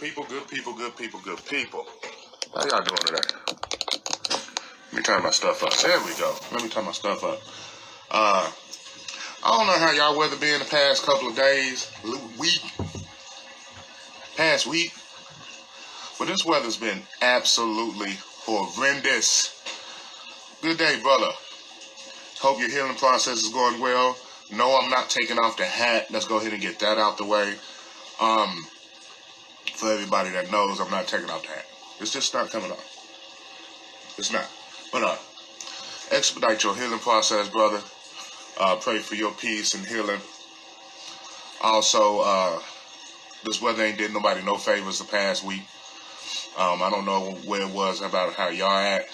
people, good people, good people, good people. How y'all doing today? Let me turn my stuff up. There we go. Let me turn my stuff up. I don't know how y'all weather been the past couple of days, past week, but this weather's been absolutely horrendous. Good day, brother. Hope your healing process is going well. No, I'm not taking off the hat. Let's go ahead and get that out the way. For everybody that knows, I'm not taking off the hat. It's just not coming off. It's not. But expedite your healing process, brother. Pray for your peace and healing. Also, this weather ain't did nobody no favors the past week. I don't know where it was about how y'all at.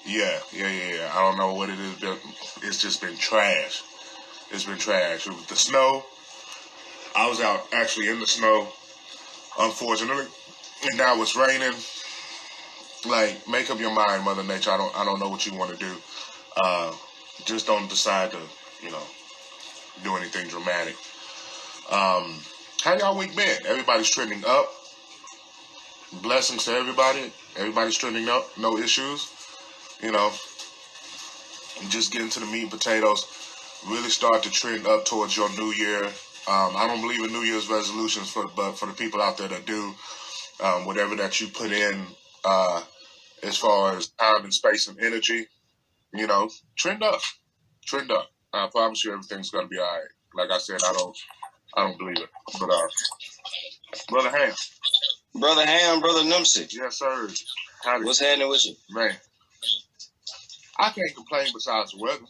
Yeah. I don't know what it is, but it's just been trash. It's been trash. With the snow, I was out actually in the snow, unfortunately, and now it's raining. Like, make up your mind, Mother Nature. I don't know what you want to do. Just don't decide to, do anything dramatic. How y'all week been? Everybody's trending up. Blessings to everybody. Everybody's trending up. No issues. Just getting to the meat and potatoes. Really start to trend up towards your new year. I don't believe in New Year's resolutions, but for the people out there that do, whatever that you put in, as far as time and space and energy, trend up. Trend up. I promise you everything's gonna be all right. Like I said, I don't believe it. But Brother Ham. Brother Ham, Brother Numsy. Yes, sir. What's happening with you? Man, I can't complain besides the weather.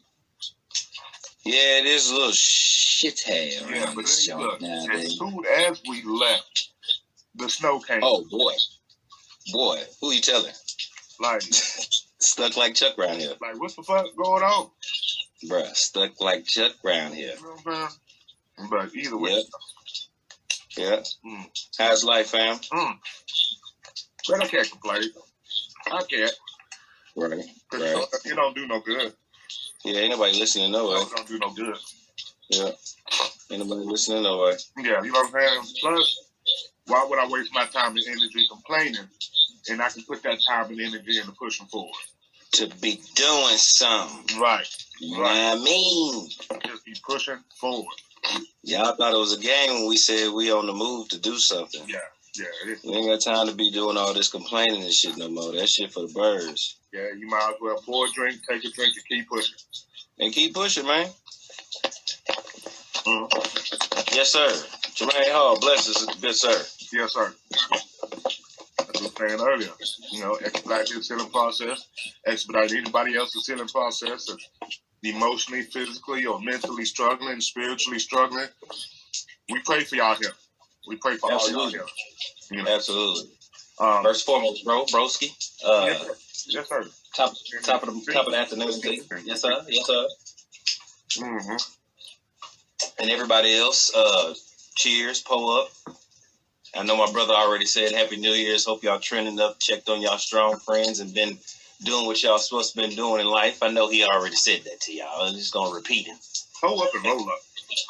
Yeah, it is a little shit hell. Yeah, but look, as soon as we left, the snow came. Oh, boy, who you telling? Like, stuck like Chuck around here. Like, what the fuck going on? Bruh, stuck like Chuck around here. You know what I'm saying? But either way. Yeah. How's life, fam? But I can't complain. I can't. Right. You don't do no good. Yeah, ain't nobody listening no way. Don't do no good. Yeah. Ain't nobody listening no way. Yeah, you know what I'm saying? Plus, why would I waste my time and energy complaining, and I can put that time and energy into pushing forward? To be doing something. Right. You know what I mean? Just be pushing forward. Y'all thought it was a game when we said we on the move to do something. Yeah, it is. We ain't got time to be doing all this complaining and shit no more. That shit for the birds. Yeah, you might as well pour a drink, take a drink, and keep pushing. And keep pushing, man. Yes, sir. Jermaine Hall, bless us, good sir. Yes, sir. As I was saying earlier, expedite your healing process, expedite anybody else's healing process, emotionally, physically, or mentally struggling, spiritually struggling. We pray for y'all here. We pray for all y'all here. Absolutely. First and foremost, broski. Yes, sir. Top of the afternoon. Yes, sir. And everybody else, cheers, pull up. I know my brother already said Happy New Year's. Hope y'all trending up, checked on y'all strong friends, and been doing what y'all supposed to been doing in life. I know he already said that to y'all. I'm just gonna repeat it. Pull up and roll up.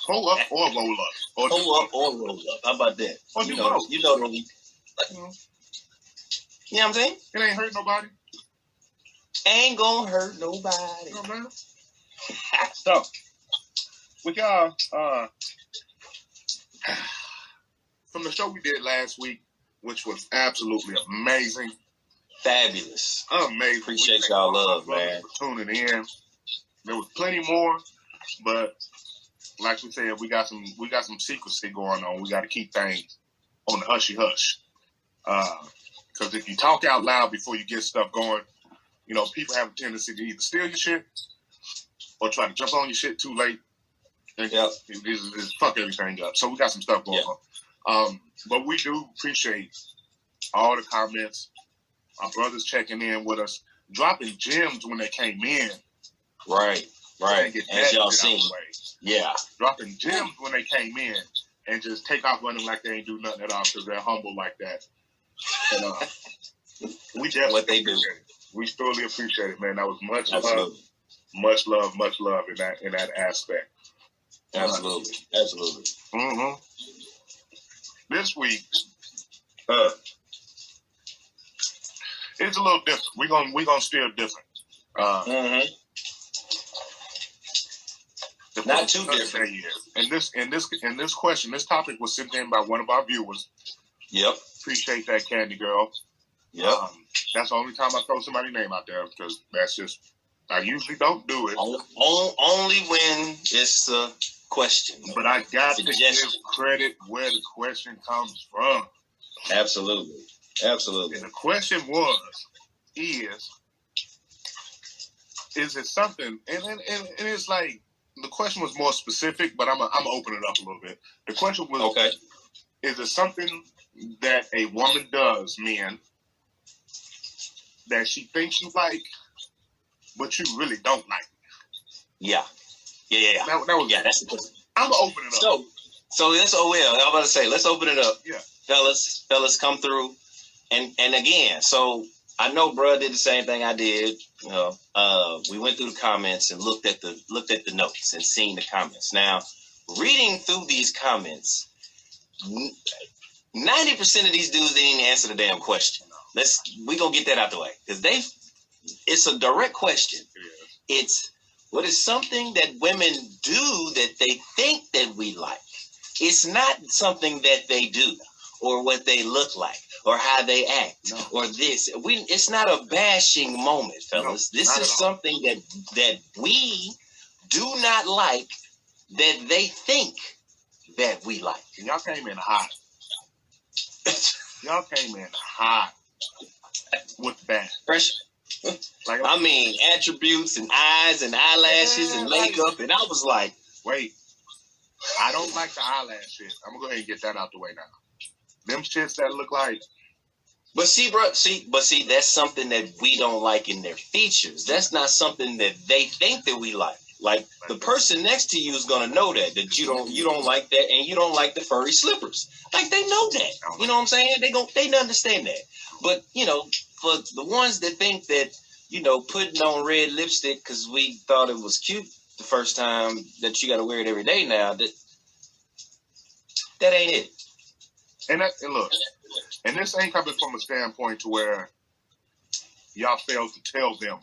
Pull up or roll up. Or pull up or roll up. How about that? Or you know the league. You know what I'm saying? It ain't hurt nobody. Ain't gonna hurt nobody. No, man. So, with y'all, from the show we did last week, which was absolutely amazing. Fabulous. Amazing. Appreciate y'all love, man. For tuning in. There was plenty more, but like we said, we got some secrecy going on. We got to keep things on the hushy hush. Because if you talk out loud before you get stuff going, people have a tendency to either steal your shit or try to jump on your shit too late and just fuck everything up. So we got some stuff going on. But we do appreciate all the comments. Our brothers checking in with us, dropping gems when they came in. Right. As y'all seen. Yeah. Dropping gems when they came in and just take off running like they ain't do nothing at all because they're humble like that. And we definitely what they do. We thoroughly appreciate it, man. That was much Absolutely. love in that aspect. Absolutely. This week, Uh, It's a little different. We gonna steer different. mm-hmm. Not too different. And this question, this topic was sent in by one of our viewers. Yep. Appreciate that, Candy Girl. Yep. That's the only time I throw somebody's name out there because that's just, I usually don't do it. Only when it's a question. But I got to give credit where the question comes from. Absolutely. Absolutely. And the question is it something, and it's like, the question was more specific, but I'm gonna open it up a little bit. The question was, okay, is it something that a woman does, men, that she thinks you like, but you really don't like? Yeah. That was, that's the question. I'm gonna open it up. So let's I'm about to say, let's open it up. Yeah. Fellas, come through. And again, so I know bruh did the same thing I did. You know, we went through the comments and looked at the notes and seen the comments. Now, reading through these comments, 90% of these dudes didn't even answer the damn question. We gonna get that out the way because it's a direct question. Yeah. It's what is something that women do that they think that we like. It's not something that they do or what they look like or how they act or this. It's not a bashing moment, fellas. No, this is something that we do not like that they think that we like. And y'all came in hot. Y'all came in hot with that. Fresh. Like, I mean, attributes and eyes and eyelashes and makeup. And I was like, wait, I don't like the eyelash shit. I'm going to go ahead and get that out the way now. Them shits that look like. But see, that's something that we don't like in their features. That's not something that they think that we like. Like the person next to you is gonna know that you don't like that, and you don't like the furry slippers. Like they know that. You know what I'm saying? They understand that. But you know, for the ones that think that, you know, putting on red lipstick because we thought it was cute the first time, that you got to wear it every day now, that ain't it. And look, and this ain't coming from a standpoint to where y'all failed to tell them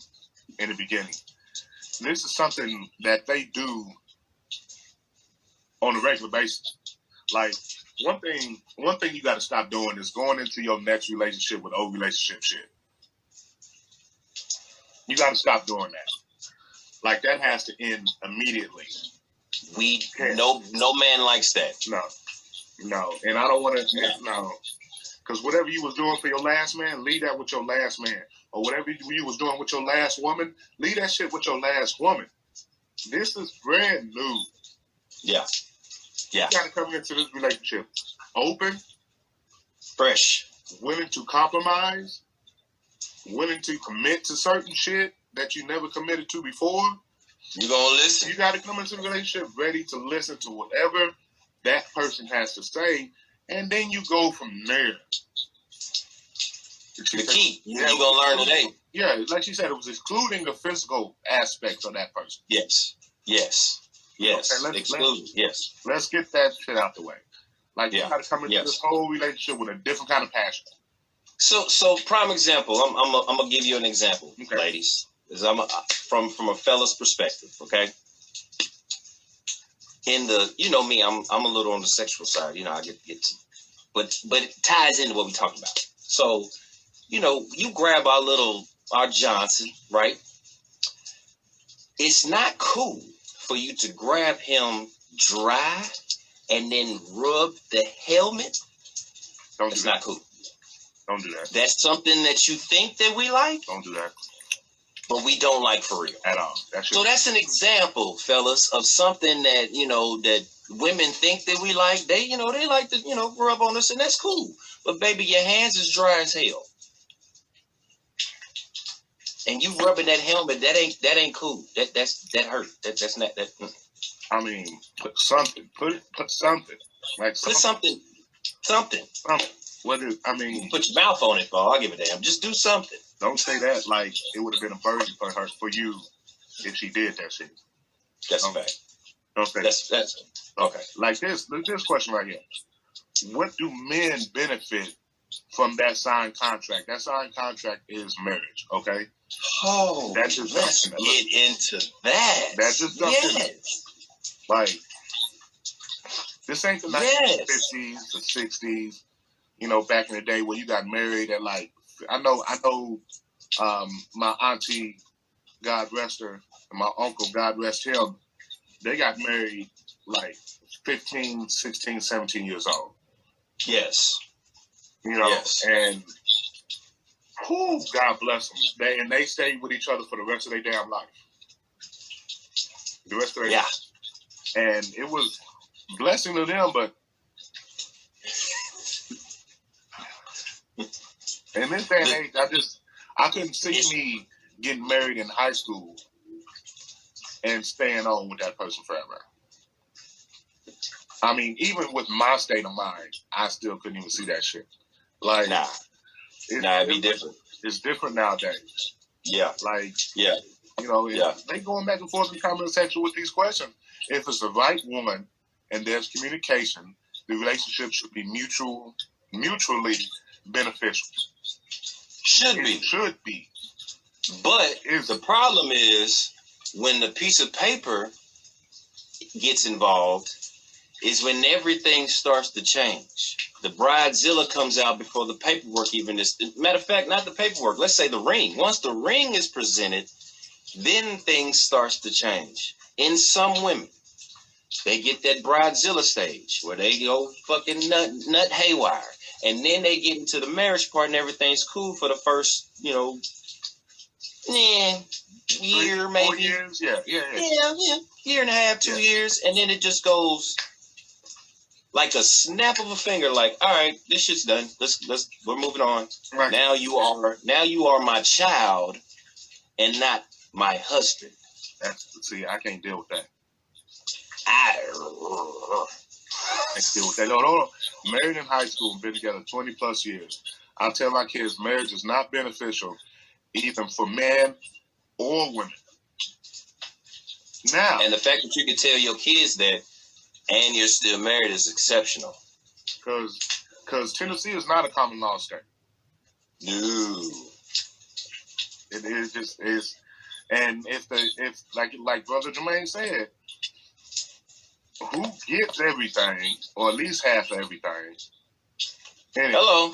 in the beginning. This is something that they do on a regular basis. Like one thing you got to stop doing is going into your next relationship with old relationship shit. You got to stop doing that. Like that has to end immediately. No man likes that. No, and I don't want to. No, because whatever you was doing for your last man, leave that with your last man. Or whatever you was doing with your last woman, leave that shit with your last woman. This is brand new. Yeah. You got to come into this relationship open, fresh, willing to compromise, willing to commit to certain shit that you never committed to before. You gonna listen. You got to come into the relationship ready to listen to whatever that person has to say, and then you go from there. The key, you're going to learn today. Yeah, like she said, it was excluding the physical aspects of that person. Yes. Okay, let's get that shit out the way. Like, you got to come into this whole relationship with a different kind of passion. So prime example, I'm going to give you an example, ladies. I'm from a fella's perspective, okay? In the, you know me, I'm a little on the sexual side, you know, I get to, but it ties into what we're talking about. So, you know, you grab our Johnson, right? It's not cool for you to grab him dry and then rub the helmet. That's not cool. Don't do that. That's something that you think that we like. Don't do that. But we don't like for real. At all. So that's an example, fellas, of something that, you know, that women think that we like. They, you know, they like to, you know, rub on us, and that's cool. But baby, your hands is dry as hell. And you rubbing that helmet, that ain't cool. That hurt. That's not that. I mean, put something. Put something. Like something. Something. What is? I mean, you can put your mouth on it, Paul. I'll give a damn. Just do something. Don't say that like it would have been a burden for you if she did that shit. That's a fact. Don't say that's okay. Like this question right here. What do men benefit from that signed contract. That signed contract is marriage, okay? Oh, That's just let's something. get into that. That's just something. Yes. Like, this ain't the Yes. 1950s, the 60s, you know, back in the day when you got married at like, I know, my auntie, God rest her, and my uncle, God rest him, they got married like 15, 16, 17 years old. Yes. You know, Yes. and who, God bless them. They stayed with each other for the rest of their damn life. The rest of their life. And it was a blessing to them, but in this day and age, I couldn't see me getting married in high school and staying on with that person forever. I mean, even with my state of mind, I still couldn't even see that shit. Like, it'd be different. It's different nowadays. Yeah. Like, yeah. You know, they going back and forth in the comment section with these questions. If it's the right woman and there's communication, the relationship should be mutually beneficial. Should be. But the problem is when the piece of paper gets involved is when everything starts to change. The bridezilla comes out before the paperwork even is. Matter of fact, not the paperwork. Let's say the ring. Once the ring is presented, then things starts to change. In some women, they get that bridezilla stage where they go fucking nut haywire. And then they get into the marriage part and everything's cool for the first, year, maybe. 4 years? Yeah. Year and a half, 2 years. And then it just goes like a snap of a finger, like, all right, this shit's done. We're moving on. Right. Now you are my child and not my husband. See, I can't deal with that. I can't deal with that. No. Married in high school, been together 20 plus years. I tell my kids marriage is not beneficial even for men or women. Now, and the fact that you can tell your kids that and you're still married is exceptional. Because Tennessee is not a common law state. No. It is. And if like Brother Jermaine said, who gets everything, or at least half of everything? Anyway, hello.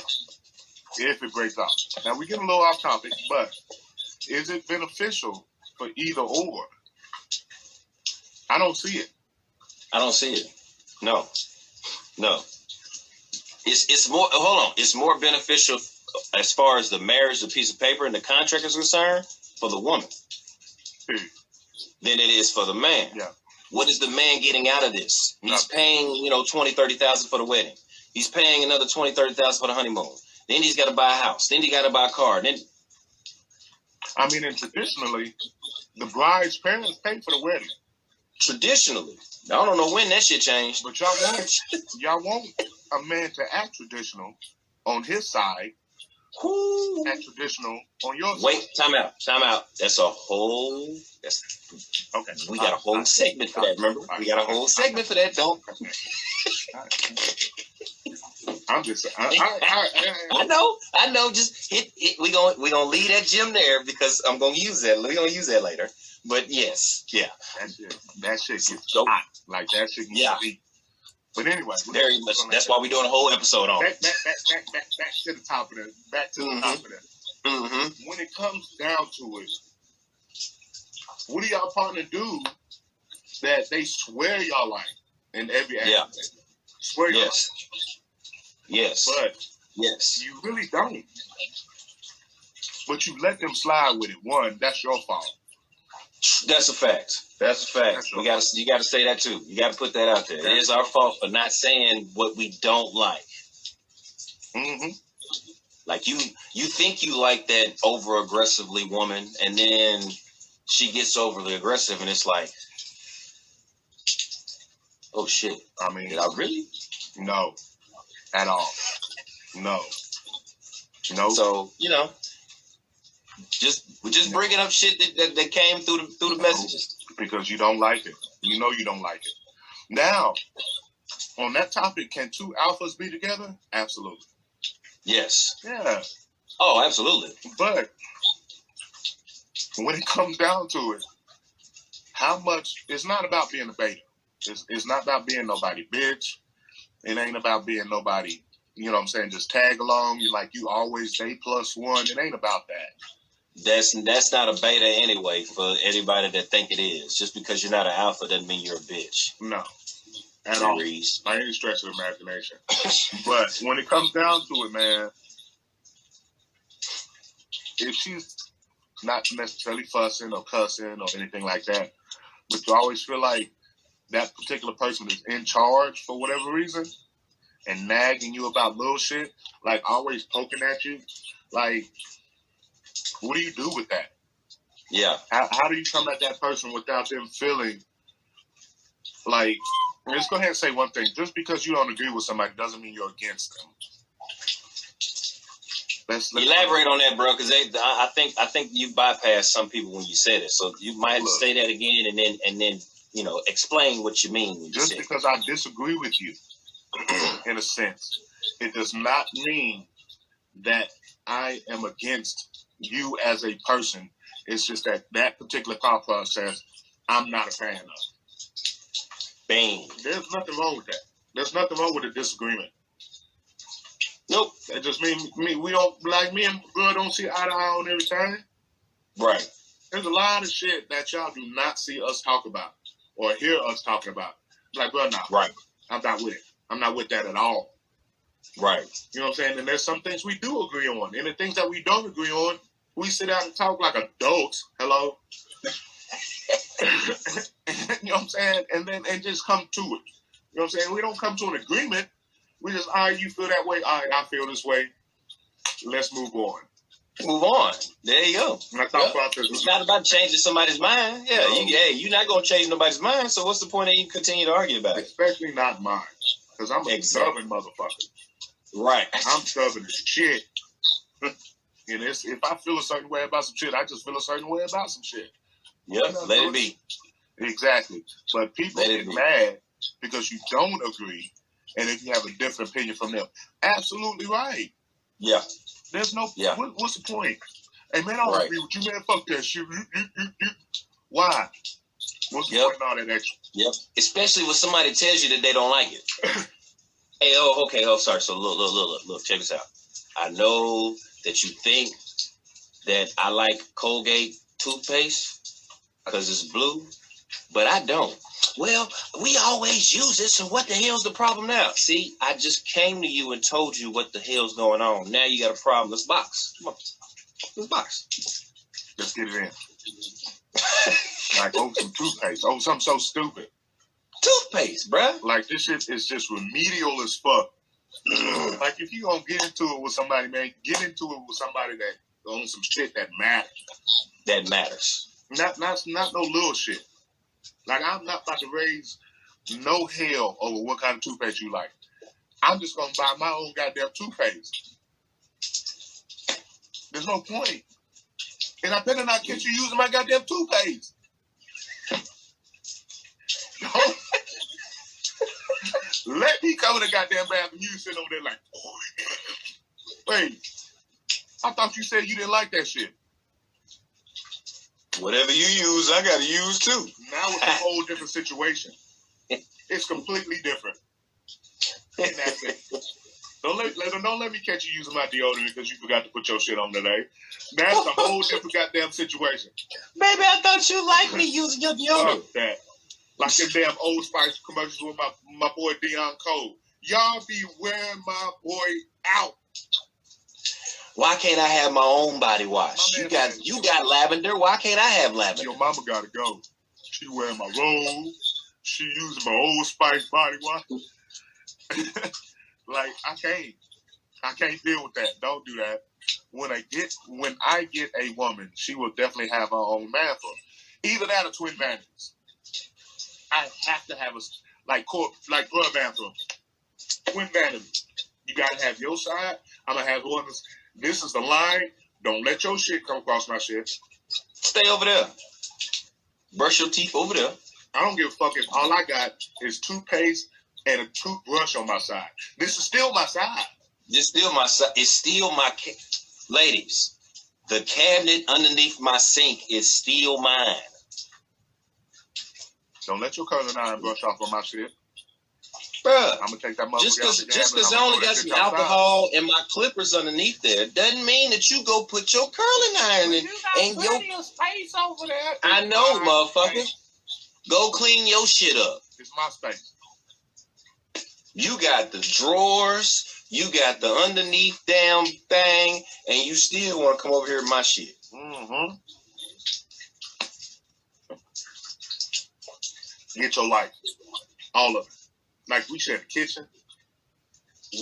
If it breaks off. Now we get a little off topic, but is it beneficial for either or? I don't see it. No. It's more. Hold on. It's more beneficial as far as the marriage, the piece of paper, and the contract is concerned for the woman than it is for the man. Yeah. What is the man getting out of this? He's paying, $20,000-$30,000 for the wedding. He's paying another $20,000-$30,000 for the honeymoon. Then he's got to buy a house. Then he got to buy a car. Then, and traditionally, the bride's parents pay for the wedding. Traditionally, I don't know when that shit changed. But y'all want a man to act traditional on his side. Act traditional on your side. Wait, time out. That's okay. We got a whole segment for that. Remember, we got a whole segment for that. Don't. I'm just. I know. Just hit. We gonna leave that gym there because I'm gonna use that. We're gonna use that later. But yes, yeah. That shit gets hot. Like that shit gets deep. But anyway, very much. That's why we're doing a whole episode on it. Back to the top of that. Back to the top of that. Mm-hmm. When it comes down to it, what do y'all partner do that they swear y'all like in every aspect? Yeah. Swear y'all. Yes. But you really don't. But you let them slide with it. One, that's your fault. That's a fact. You gotta say that too. You gotta put that out there. It is our fault for not saying what we don't like. Mm-hmm. Like you think you like that over aggressively woman, and then she gets overly aggressive, and it's like, oh shit. Did I really? No, at all. No. So we're just bringing up shit that came through the messages because you don't like it. You know you don't like it. Now, on that topic, can two alphas be together? Absolutely. Yes. Yeah. Oh, absolutely. But when it comes down to it, how much, it's not about being a beta. It's not about being nobody bitch. It ain't about being nobody, you know what I'm saying, just tag along. You like, you always day plus one. It ain't about that. That's not a beta anyway for anybody that think it is. Just because you're not an alpha doesn't mean you're a bitch. No. At all. By any stretch of the imagination. But when it comes down to it, man, if she's not necessarily fussing or cussing or anything like that, but you always feel like that particular person is in charge for whatever reason and nagging you about little shit, like always poking at you, like, what do you do with that? Yeah. How do you come at that person without them feeling like, let's go ahead and say one thing. Just because you don't agree with somebody doesn't mean you're against them. Let's elaborate on that, bro, because I think you bypassed some people when you said it. So you might have to say that again and then you know, explain what you mean. When just because I disagree with you, in a sense, it does not mean that I am against you as a person. It's just that particular thought process I'm not a fan of. Bang. There's nothing wrong with that. There's nothing wrong with a disagreement. Nope. That just means we don't, like, me and girl don't see eye to eye on everything. Right. There's a lot of shit that y'all do not see us talk about or hear us talking about. Like, bro, nah. Right. I'm not with it. I'm not with that at all. Right. You know what I'm saying? And there's some things we do agree on. And the things that we don't agree on, we sit down and talk like adults. Hello? You know what I'm saying? And just come to it. You know what I'm saying? We don't come to an agreement. We just, all right, you feel that way. All right, I feel this way. Let's move on. Move on. There you go. It's not about changing somebody's mind. Yeah, no. You're not going to change nobody's mind, so what's the point of you continue to argue about it? Especially not mine. Because I'm a stubborn motherfucker. Right. I'm stubborn as shit. And if I feel a certain way about some shit, I just feel a certain way about some shit. Yep, let it be. Exactly. But people get mad because you don't agree, and if you have a different opinion from them. Absolutely right. Yeah. There's no... Yeah. What's the point? Hey, man, I don't agree with you, man. Fuck that shit. Why? What's the point in all that extra? Yep. Especially when somebody tells you that they don't like it. Hey, okay. Sorry. So look. Check this out. I know that you think that I like Colgate toothpaste because it's blue, but I don't. Well, we always use it, so what the hell's the problem now? See, I just came to you and told you what the hell's going on. Now you got a problem. Let's box. Come on. Let's box. Let's get it in. Like, some toothpaste. Something so stupid. Toothpaste, bruh. Like, this shit is just remedial as fuck. Like, if you gonna get into it with somebody, man, get into it with somebody that owns some shit that matters. That matters. Not no little shit. Like, I'm not about to raise no hell over what kind of toothpaste you like. I'm just gonna buy my own goddamn toothpaste. There's no point. And I better not catch you using my goddamn toothpaste. Let me cover the goddamn bathroom. You sitting over there like, oh, wait, I thought you said you didn't like that shit. Whatever you use, I gotta use too. Now it's a whole different situation. It's completely different. And that's it. Don't let me catch you using my deodorant because you forgot to put your shit on today. That's a whole different goddamn situation. Baby, I thought you liked me using your deodorant. Fuck that. Like them damn Old Spice commercials with my boy Deion Cole. Y'all be wearing my boy out. Why can't I have my own body wash? You got lavender. Why can't I have lavender? Your mama gotta go. She wearing my robe. She using my Old Spice body wash. Like, I can't deal with that. Don't do that. When I get a woman, she will definitely have her own mantle. Either that or twin vanities. I have to have like blood bathroom. Twin vanity. You gotta have your side. I'm gonna have one. This is the line. Don't let your shit come across my shit. Stay over there. Brush your teeth over there. I don't give a fuck if all I got is toothpaste and a toothbrush on my side. This is still my side. It's still my. It's still my. Ladies, the cabinet underneath my sink is still mine. Don't let your curling iron brush off on my shit. Bruh, I'm gonna take that motherfucker just out because I only got some alcohol and my clippers underneath there doesn't mean that you go put your curling iron in. You got plenty of space over there. I know, motherfucker. Go clean your shit up. It's my space. You got the drawers, you got the underneath damn thing, and you still want to come over here with my shit. Mm-hmm. Get your life. All of it. Like, we share the kitchen.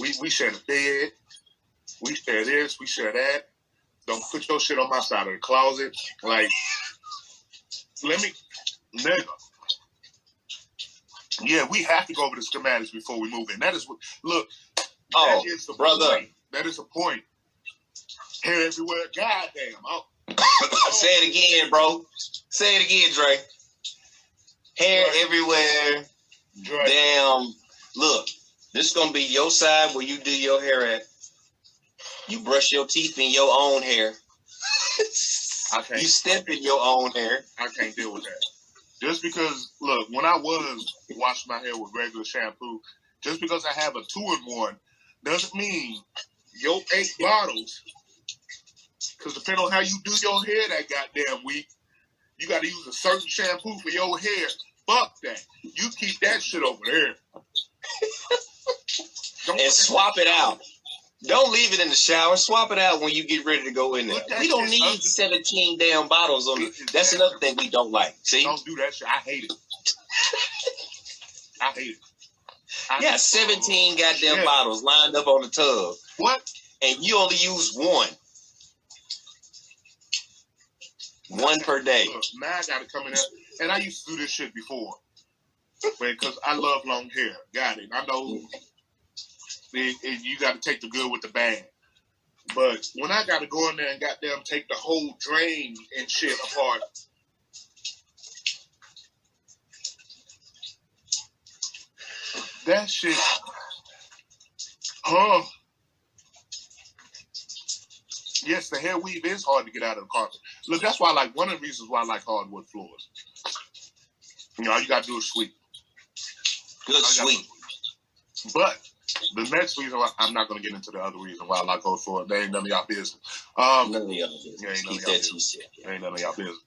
We share the bed. We share this. We share that. Don't put your shit on my side of the closet. Like, nigga. Yeah, we have to go over the schematics before we move in. That is what, look. Oh, that is the brother. Point. That is a point. Hair everywhere. Goddamn. Say it again, bro. Say it again, Dre. Hair everywhere. Dre. Damn. Look, this is going to be your side where you do your hair at. You brush your teeth in your own hair. You step in your own hair. I can't deal with that. Just because, look, when I was washing my hair with regular shampoo, just because I have a 2-in-1 doesn't mean your 8 bottles, because depending on how you do your hair that goddamn week, you got to use a certain shampoo for your hair. Fuck that. You keep that shit over there. And swap it out. Don't leave it in the shower. Swap it out when you get ready to go in there. We don't need 17 damn bottles on it. That's another thing we don't like. See? Don't do that shit. I hate it. I hate it. Yeah, 17 goddamn bottles lined up on the tub. What? And you only use one. One per day. Look, now I got to come in there. And I used to do this shit before. Because I love long hair. Got it. I know you got to take the good with the bad. But when I got to go in there and goddamn take the whole drain and shit apart, that shit, yes, the hair weave is hard to get out of the carpet. Look, that's why one of the reasons why I like hardwood floors. You know, all you got to do is sweep. Good sweep. But the next reason why, I'm not going to get into the other reason why I like hardwood floors. They ain't none of y'all business. None of y'all business. Yeah, ain't none of y'all business. Ain't none of y'all business.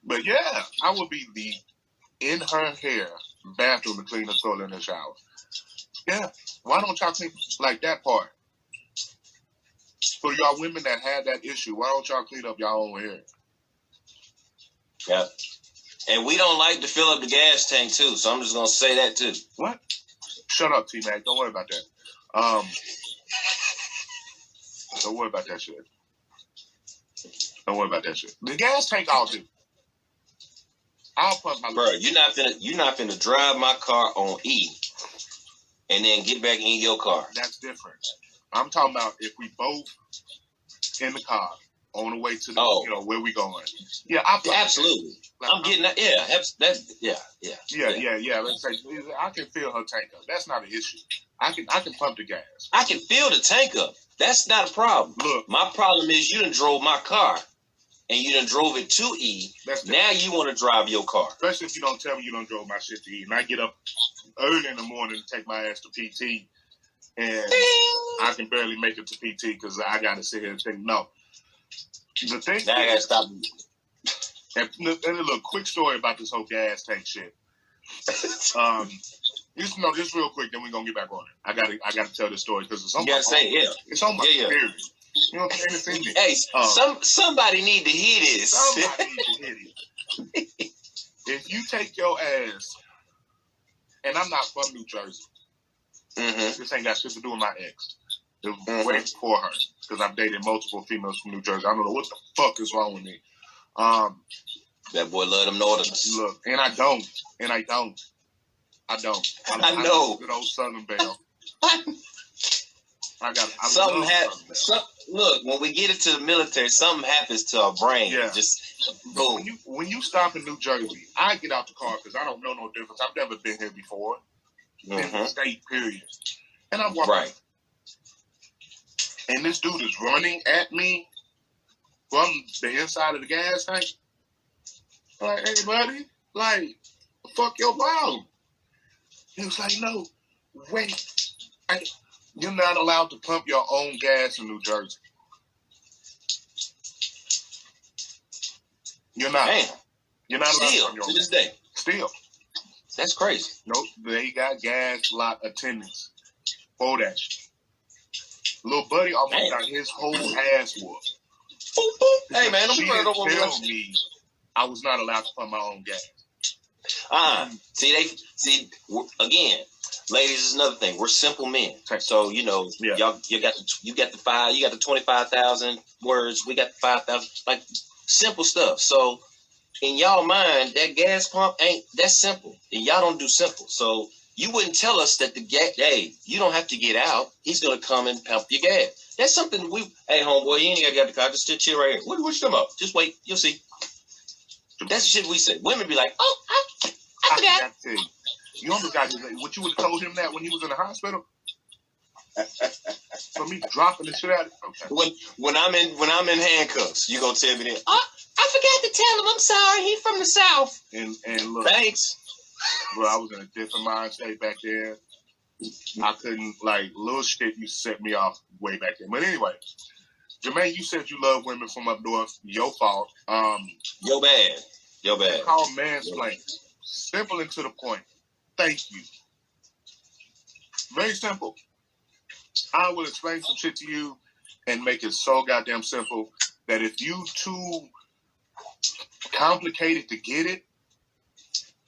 But yeah, I would be the in her hair bathroom to clean the toilet in the shower. Yeah. Why don't y'all clean like that part? For y'all women that had that issue, why don't y'all clean up y'all own hair? Yeah. And we don't like to fill up the gas tank too, so I'm just gonna say that too. What? Shut up, T-Mac. Don't worry about that. Don't worry about that shit. Don't worry about that shit. The gas tank I'll do. I'll pump my. Bro, you're not finna drive my car on E and then get back in your car. That's different. I'm talking about if we both in the car on the way to the, you know, where we going. Yeah, absolutely. Like, I'm getting that. Yeah, yeah. Let's say I can fill her tank up. That's not an issue. I can pump the gas. I can fill the tank up. That's not a problem. Look, my problem is you done drove my car and you done drove it to E. Now you want to drive your car. Especially if you don't tell me you done drove my shit to E. And I get up early in the morning to take my ass to PT. And I can barely make it to PT because I got to sit here and think, no. The thing now I got to stop. And a little quick story about this whole gas tank shit. Just real quick, then we're going to get back on it. I gotta tell this story because it's on my spirit. It's on my spirit. You know what I'm saying? Hey, somebody need to hear this. Somebody need to hear it. If you take your ass, and I'm not from New Jersey. Mm-hmm. This ain't got shit to do with my ex. It was way before her because I've dated multiple females from New Jersey. I don't know what the fuck is wrong with me. That boy love them Northerners. Look, and I don't. I know. Good old Southern Belle. Look, when we get into the military, something happens to our brain. Yeah. Just boom. When you stop in New Jersey, I get out the car because I don't know no difference. I've never been here before. In the state, period. And I'm walking. Right. and this dude is running at me from the inside of the gas tank. Like, hey, buddy, like, fuck your problem. He was like, no, wait, you're not allowed to pump your own gas in New Jersey. You're not. Damn. You're not allowed Still, to pump your to own this day. Still. That's crazy. Nope, they got gas lot attendants for that shit. Little buddy almost got his whole ass whooped. Boop, boop. Hey, man, don't She be running didn't over me. tell me I was not allowed to pump my own gas. See, again, ladies, is another thing. We're simple men, so you know, y'all, you got the 25,000 words. We got the 5,000, like simple stuff. So in y'all mind, that gas pump ain't that simple, and y'all don't do simple. So you wouldn't tell us that hey, you don't have to get out. He's gonna come and pump your gas. That's something hey, homeboy, you ain't gotta get the car. Just chill right here. What you talking about? Just wait, you'll see. That's the shit we say. Women be like, oh, I forgot. You almost got what you would have told him that when he was in the hospital. For me dropping the shit out. Okay. When I'm in handcuffs, you gonna tell me that? Oh, I forgot to tell him. I'm sorry. He from the South. And look, thanks. Bro, I was in a different mind state back then. I couldn't, like, little shit used to set me off way back then. But anyway, Jermaine, you said you love women from up north. Your fault. Your bad. It's called mansplaining. Simple and to the point. Thank you. Very simple. I will explain some shit to you and make it so goddamn simple that if you too complicated to get it,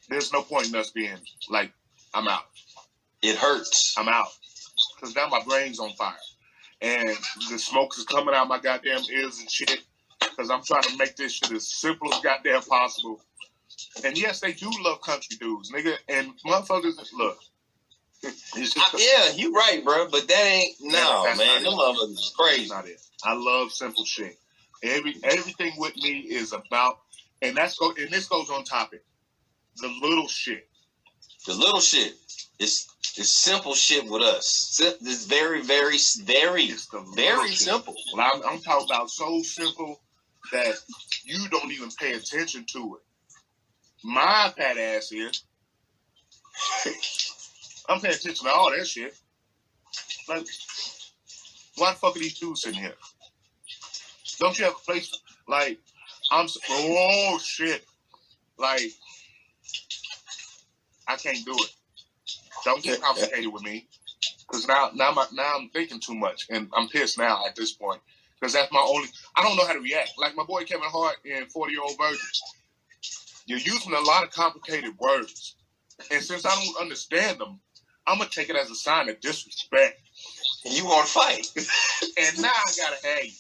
there's no point in us being like, I'm out. It hurts. I'm out. Because now my brain's on fire. And the smoke is coming out my goddamn ears and shit. Because I'm trying to make this shit as simple as goddamn possible. And yes, they do love country dudes, nigga. And motherfuckers, look. Yeah, you right, bro. But that ain't, man. Them motherfuckers is crazy. That's not it. I love simple shit. Everything with me is about, and this goes on topic. The little shit. The little shit. It's simple shit with us. It's very, very, very, very simple. Well, I'm talking about so simple that you don't even pay attention to it. My fat ass is. I'm paying attention to all that shit. Like, why the fuck are these dudes sitting here? Don't you have a place? Like, oh shit. Like, I can't do it. Don't get complicated with me. Because now I'm thinking too much. And I'm pissed now at this point. Because that's my only, I don't know how to react. Like my boy Kevin Hart in 40-Year-Old Virgin. You're using a lot of complicated words. And since I don't understand them, I'm going to take it as a sign of disrespect. And you want to fight. And now I got to hate.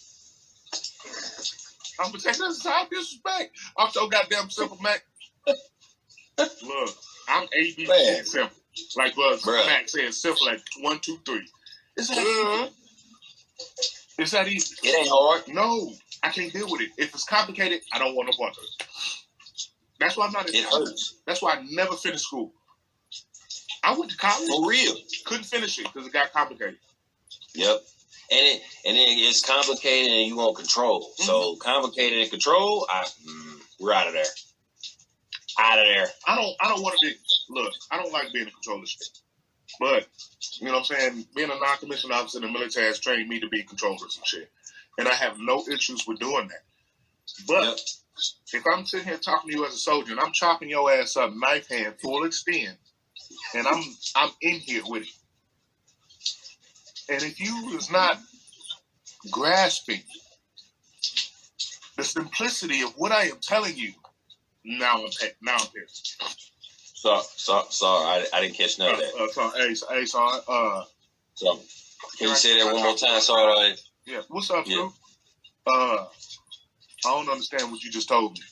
I'm going to take it as a sign of disrespect. I'm so goddamn simple, Mac. Look, I'm ABC simple. Like Mac said, simple like 1, 2, 3. Is that easy? Is that easy? It ain't hard. No, I can't deal with it. If it's complicated, I don't want no part of it. That's why I'm not in school. Hurts. That's why I never finished school. I went to college. For real. Couldn't finish it because it got complicated. Yep. And it's complicated and you want control. Mm-hmm. So complicated and control, we're out of there. Out of there. I don't want to be, look, I don't like being in control of shit. But, you know what I'm saying, being a non-commissioned officer in the military has trained me to be in control of some shit. And I have no issues with doing that. But if I'm sitting here talking to you as a soldier and I'm chopping your ass up, knife hand, full extend, and I'm in here with it. And if you is not grasping the simplicity of what I am telling you, now I'm pissed. Sorry, I didn't catch none of that. Sorry. So, can you say that one more time? Sorry. Yeah. What's up, Drew? I don't understand what you just told me.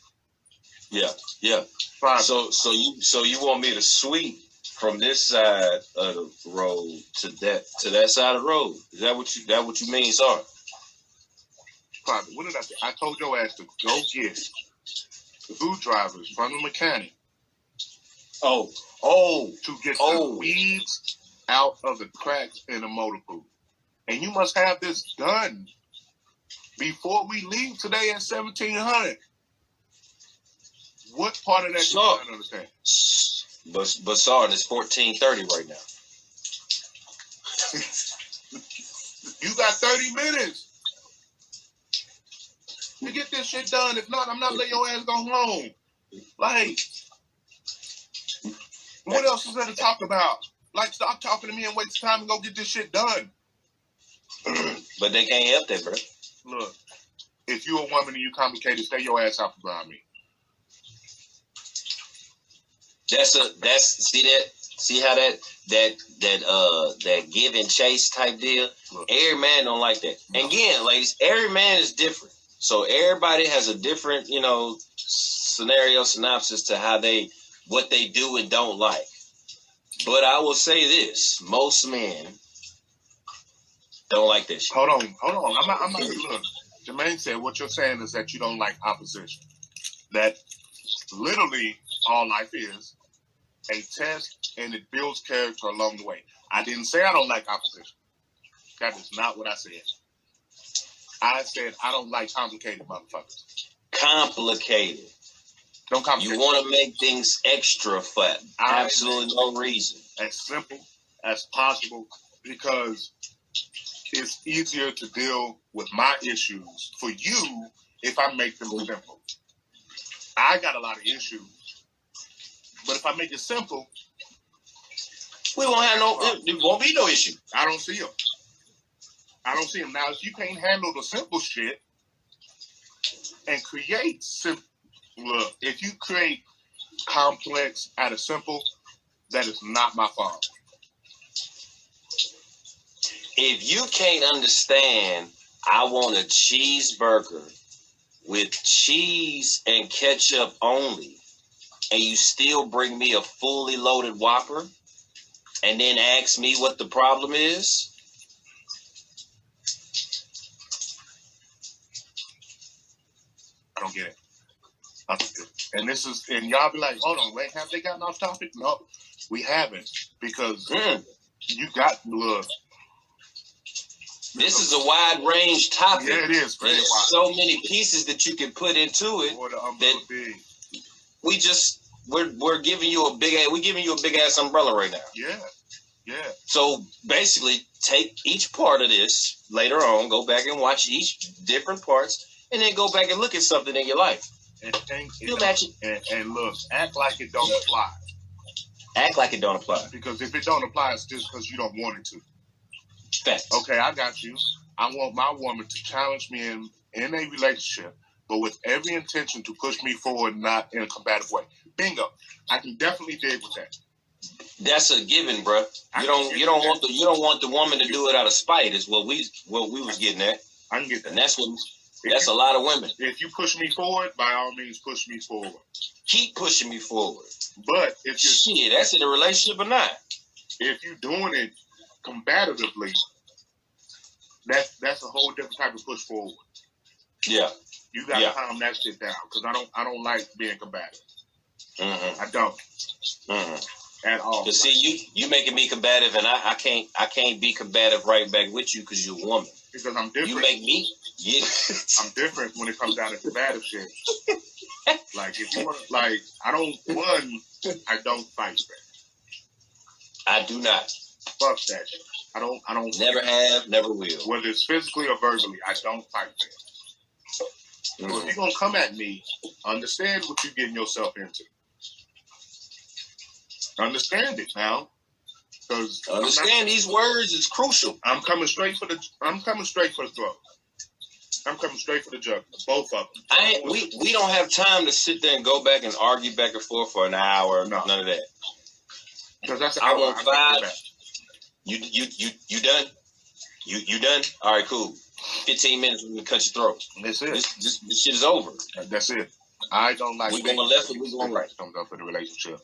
Yeah. Fine. So you want me to sweep from this side of the road to that side of the road? Is that what you mean, sorry? Probably. What did I say? I told your ass to go get the boot drivers from the mechanic. To get the weeds out of the cracks in the motor pool. and you must have this done before we leave today at 1700. What part of that you don't understand? But Sarn, it's 14:30 right now. You got 30 minutes to get this shit done. If not, I'm not letting your ass go home. Like, what else is there to talk about? Like, stop talking to me and waste time and go get this shit done. But they can't help that, bro. Look, if you're a woman and you complicated, stay your ass out from behind me. See how that give and chase type deal. Look. Every man don't like that. No. And again, ladies, every man is different. So everybody has a different, scenario synopsis to what they do and don't like. But I will say this: most men don't like this shit. Hold on. I'm not. Look, Jermaine said what you're saying is that you don't like opposition. That literally all life is a test, and it builds character along the way. I didn't say I don't like opposition. That is not what I said. I said I don't like complicated motherfuckers. Complicated. Don't complicate. You want to make things extra for absolutely no reason. As simple as possible, because it's easier to deal with my issues for you if I make them simple. I got a lot of issues, but if I make it simple, it won't be no issue. I don't see them. Now, if you can't handle the simple shit and create simple, look, if you create complex out of simple, that is not my fault. If you can't understand, I want a cheeseburger with cheese and ketchup only, and you still bring me a fully loaded Whopper, and then ask me what the problem is. I don't get it. And y'all be like, hold on, wait, have they gotten off topic? No, we haven't, because you got, look. This is a wide range topic. Yeah, it is. Very There's wide. so many pieces that you can put into it that we're giving you a big ass umbrella right now. Yeah. So basically, take each part of this later on, go back and watch each different parts, and then go back and look at something in your life. And look, act like it don't apply. Act like it don't apply. Because if it don't apply, it's just because you don't want it to. Facts. Okay, I got you. I want my woman to challenge me in a relationship, but with every intention to push me forward, not in a combative way. Bingo. I can definitely dig with that. That's a given, bro. You don't want the woman to do it out of spite. Is what we was getting at. I can get that. And that's a lot of women. If you push me forward, by all means, push me forward. Keep pushing me forward. But if you that's in a relationship or not. If you're doing it combatively, that's a whole different type of push forward. Yeah. You gotta calm that shit down, because I don't like being combative. Mm-hmm. I don't. Mm-hmm. At all. Because see, you making me combative, and I can't be combative right back with you because you're a woman. Because I'm different. You make me. Yeah. I'm different when it comes down to combative shit. Like, if you want, like, I don't fight back. I do not. Fuck that shit. I don't. Never have, never will. Whether it's physically or verbally, I don't fight back. So if you're gonna come at me, understand what you're getting yourself into. Understand it now, because these words is crucial. I'm coming straight for the throat. I'm coming straight for the jugular. Both of them. We don't have time to sit there and go back and argue back and forth for an hour. No. None of that. Because that's I want 5. You done? You done? All right, cool. 15 minutes, we can cut your throat. That's it. This shit is over. That's it. I don't like. We going left or we going right? Comes up in a relationship.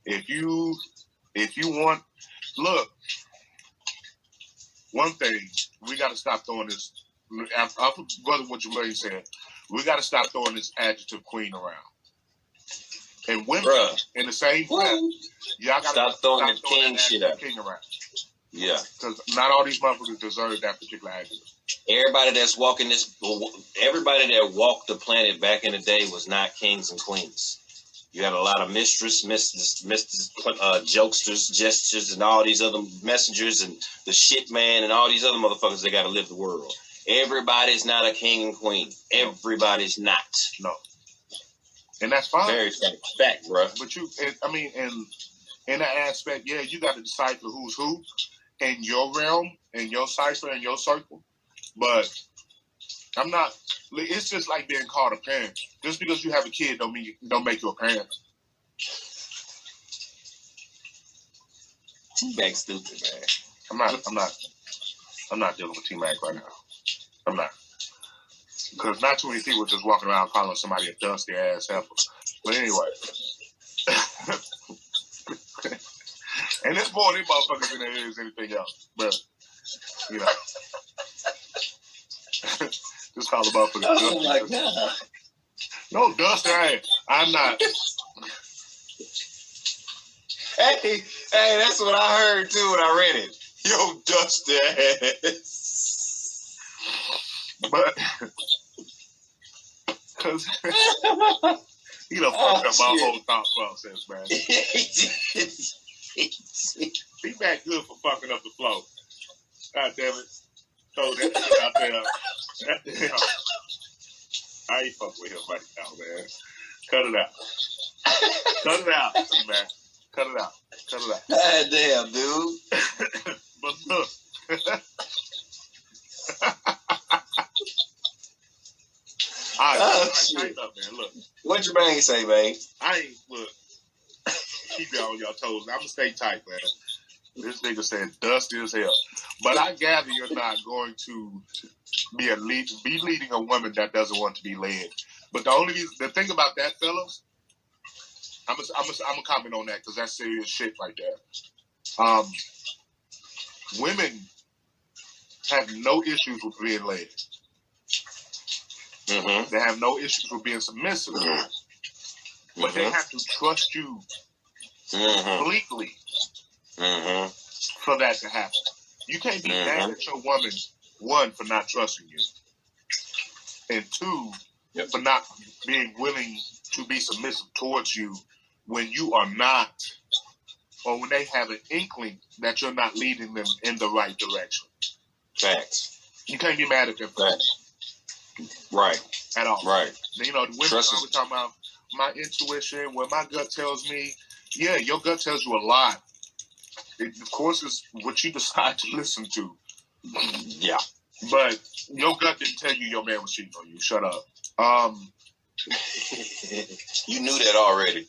If you want, look. One thing we got to stop throwing this. I'll brother what Jermaine said. We got to stop throwing this adjective queen around. And women in the same breath, y'all got to stop throwing the king shit up. King around. Yeah. Because not all these motherfuckers deserve that particular adjective. Everybody that walked the planet back in the day was not kings and queens. You had a lot of misters, jokesters, gestures, and all these other messengers, and the shit man, and all these other motherfuckers that got to live the world. Everybody's not a king and queen. Everybody's not. No. And that's fine. Very fact, bro. But in that aspect, yeah, you got to decipher who's who in your realm, in your cipher, in your circle. But I'm not. It's just like being called a parent. Just because you have a kid don't make you a parent. T-Mac stupid, man. I'm not dealing with T-Mac right now. I'm not. Because not too many people just walking around calling somebody a dusty ass heifer. But anyway. And there's more of them motherfuckers in there is anything else. But, you know. Just call the motherfucker Oh dusty. my god. No, dusty ass. I'm not. Hey, that's what I heard too when I read it. Yo, dusty ass. But, because, you know, fucked up my whole thought process, man. Be back good for fucking up the flow. God damn it. Throw that shit out there. Goddamn. I ain't fuck with him right now, man. Cut it out. Cut it out, man. Cut it out. Cut it out. God damn, dude. But look. All right, tighten up, man. Look. What your bang say, man? I ain't, look. Keep y'all on y'all toes. I'm gonna stay tight, man. This nigga said dusty as hell. But I gather you're not going to be leading a woman that doesn't want to be led. But the thing about that, fellas, I'm gonna comment on that because that's serious shit right there. Women have no issues with being led. Mm-hmm. They have no issues with being submissive. But they have to trust you completely for that to happen. You can't be mad at your woman, one, for not trusting you, and two, for not being willing to be submissive towards you when you are not, or when they have an inkling that you're not leading them in the right direction. Facts. You can't be mad at them for that. Right. At all. Right. You know, the women always talking about my intuition, what my gut tells me. Yeah, your gut tells you a lot. Of course, it's what you decide to listen to. Yeah. But your gut didn't tell you your man was cheating on you. Shut up. You knew that already.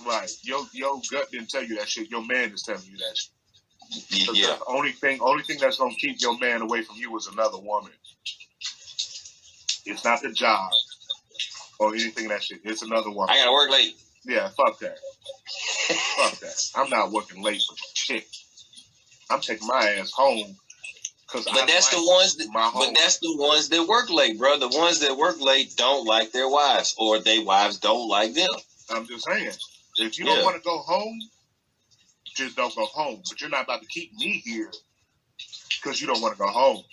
Right. Your gut didn't tell you that shit. Your man is telling you that shit. Yeah. The only thing that's gonna keep your man away from you is another woman. It's not the job or anything of that shit. It's another woman. I gotta work late. Yeah, fuck that. Fuck that. I'm not working late for shit. I'm taking my ass home. But that's the ones that work late, bro. The ones that work late don't like their wives, or their wives don't like them. I'm just saying, if you don't want to go home, just don't go home. But you're not about to keep me here because you don't want to go home.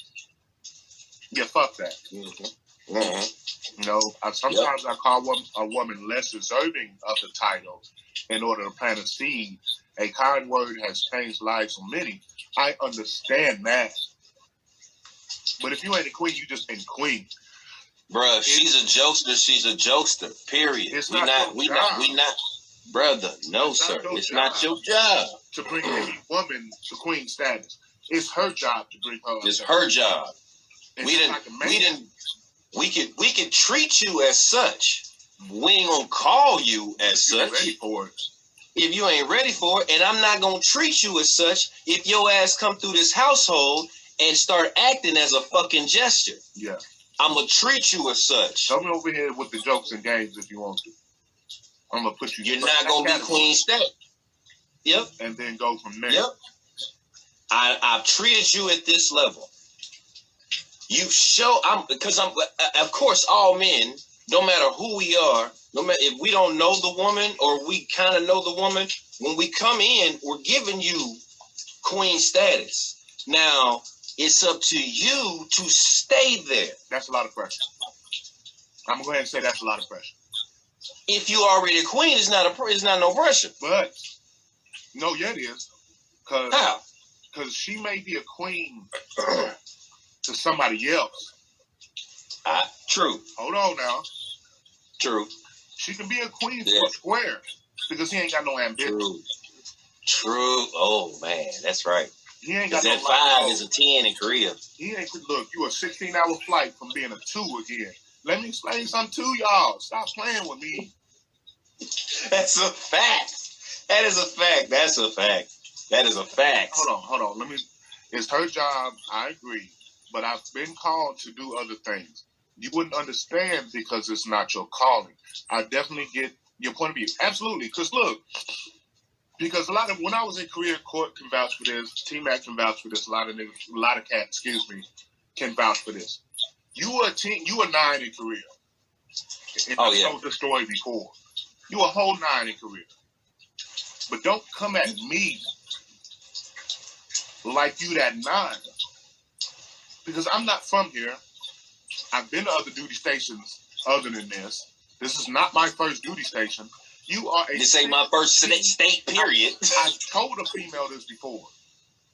Yeah, fuck that. Mm-hmm. Mm-hmm. You know, sometimes I call a woman less deserving of the title in order to plant a seed. A kind word has changed lives for many. I understand that. But if you ain't a queen, you just ain't queen. Bruh, she's a jokester. She's a jokester. Period. We not, brother. No, sir. It's not your job to bring any woman to queen status. It's her job to bring her. It's her job. We can treat you as such. We ain't gonna call you as such. Ready for it. If you ain't ready for it, and I'm not gonna treat you as such if your ass come through this household and start acting as a fucking jester. Yeah. I'm gonna treat you as such. Come over here with the jokes and games if you want to. I'm gonna put you. You're not gonna be queen state. Yep. And then go from there. Yep. I've treated you at this level. Of course, all men, no matter who we are, no matter if we don't know the woman or we kind of know the woman, when we come in, we're giving you queen status. Now it's up to you to stay there. That's a lot of pressure. I'm gonna go ahead and say that's a lot of pressure. If you already a queen, it's not no pressure. But no, yeah, it is. How? Because she may be a queen to somebody else. True. Hold on now. True. She can be a queen for a square because he ain't got no ambition. True. Oh man, that's right. He ain't got no that 5 is a 10 in Korea. He ain't look. You a 16-hour flight from being a 2 again. Let me explain something to y'all. Stop playing with me. That's a fact. That is a fact. That's a fact. That is a fact. Hold on. It's her job. I agree, but I've been called to do other things. You wouldn't understand because it's not your calling. I definitely get your point of view. Absolutely. Because look, because when I was in Korea, Court can vouch for this. T-Mac can vouch for this. A lot of cats, can vouch for this. You were a 9 in Korea. And I told the story before. You a whole 9 in Korea. But don't come at me like you that 9. Because I'm not from here. I've been to other duty stations other than this. This is not my first duty station. You are This ain't my first state, period. I told a female this before.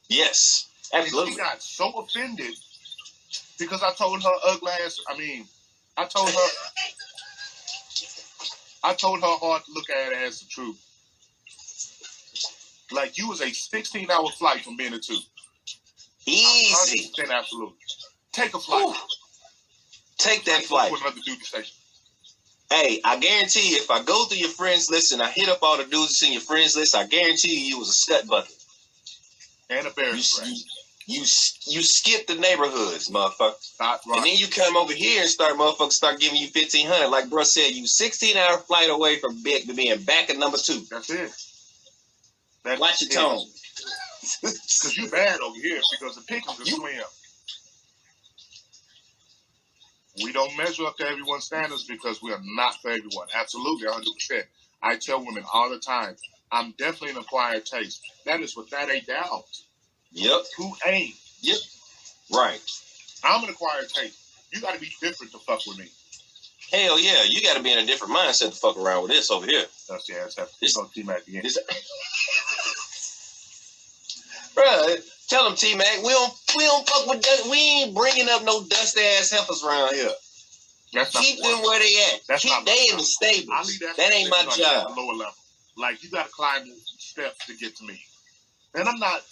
Yes, absolutely. And she got so offended because I told her ugly ass. I told her hard to look at it as the truth. Like you was a 16-hour flight from being a 2. Easy. 100% absolutely. Take a flight. Ooh. Take that flight. To another duty station. Hey, I guarantee you, if I go through your friends list and I hit up all the dudes that's in your friends list, I guarantee you was a scut bucket. And a bear spray. You skip the neighborhoods, motherfucker. Right. And then you come over here and start giving you $1,500. Like bro said, you 16-hour flight away from being back at number 2. That's it. Watch your tone. Because you bad over here because the pickings are swim. We don't measure up to everyone's standards because we are not for everyone. Absolutely, 100%. I tell women all the time, I'm definitely an acquired taste. That is without a doubt. Yep. Who ain't? Yep. Right. I'm an acquired taste. You got to be different to fuck with me. Hell yeah, you got to be in a different mindset to fuck around with this over here. That's the ass. It's on T-Mac again. Bruh, tell them T-Mac, we don't fuck with dust. We ain't bringing up no dust ass heifers around here. Keep them where they at. They in the stables. That ain't my job. Lower level. Like you got to climb steps to get to me. And I'm not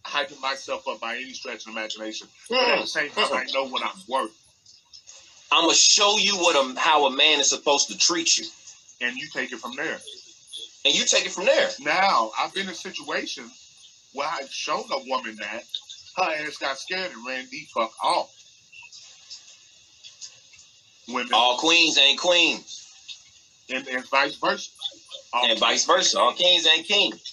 hyping myself up by any stretch of imagination. But at the same time, I know what I'm worth. I'm gonna show you how a man is supposed to treat you, and you take it from there. Now, I've been in situations where I've shown a woman that her ass got scared and ran the fuck off. Women, all queens ain't queens, and vice versa. All kings ain't kings.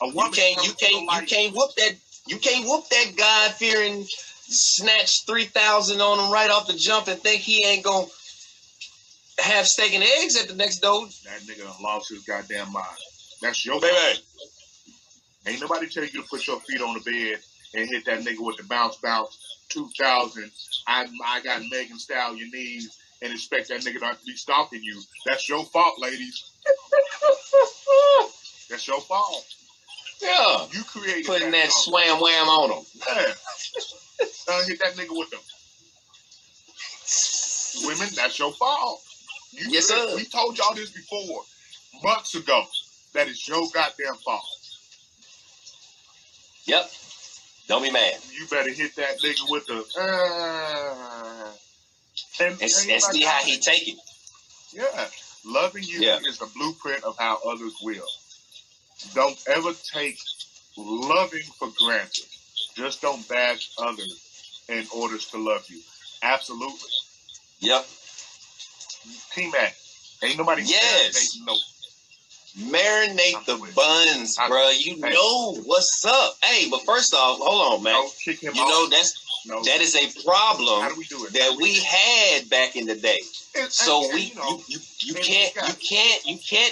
You can't whoop that God-fearing snatch 3,000 on him right off the jump and think he ain't gonna have steak and eggs at the next door. That nigga done lost his goddamn mind. That's your baby. Ain't nobody tell you to put your feet on the bed and hit that nigga with the bounce 2000. I got Megan Stallion knees and expect that nigga not to be stalking you. That's your fault, ladies. That's your fault. Yeah. You created putting that swam wham on him. Yeah. Hit that nigga with them. Women, that's your fault. Yes, sir. We told y'all this before, months ago. That is your goddamn fault. Yep. Don't be mad. You better hit that nigga with the and see how he take it. Yeah. Loving you is the blueprint of how others will. Don't ever take loving for granted. Just don't bash others in order to love you. Absolutely. Yep. T-Mac. Ain't nobody Marinate the buns, bro. You know what's up. Hey, but first off, hold on, man. You know that is a problem How do we do it? that we had back in the day. So you can't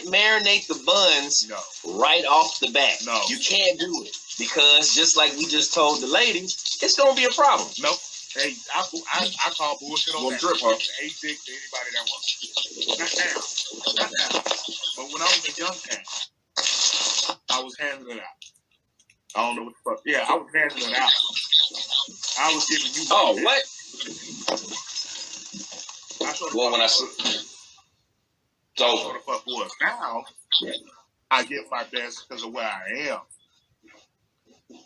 marinate the buns right off the bat. No. You can't do it because just like we just told the ladies, it's gonna be a problem. Nope. Hey, I call bullshit on that. Drip, huh? 8 dick to anybody that wants. Not now. But when I was a young cat, I was handing it out. I don't know what the fuck. Yeah, I was handing it out. I was giving you. Oh, what? Well, when I said it's over. What the fuck was. Now, I get my best because of where I am.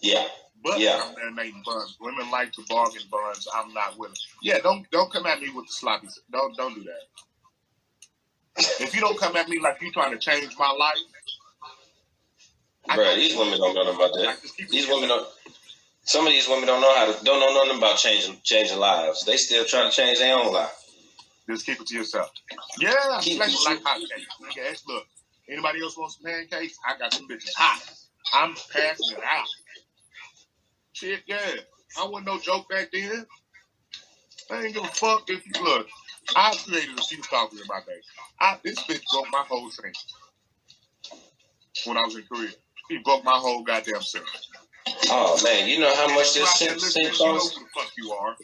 Yeah. But I'm marinating buns. Women like to bargain buns. I'm not with it. Yeah, don't come at me with the sloppy. Don't do that. If you don't come at me like you trying to change my life, bro, these women don't know nothing about that. These women don't. Some of these women don't know nothing about changing lives. They still trying to change their own life. Just keep it to yourself. Yeah, especially like hot cakes. Nigga, look, anybody else want some pancakes? I got some bitches hot. I'm passing it out. Shit, yeah. I wasn't no joke back then. I ain't give a fuck if you look. I created a few talking about that. This bitch broke my whole thing when I was in Korea. He broke my whole goddamn thing. Oh man, you know how much this shit costs? You know who the fuck you are.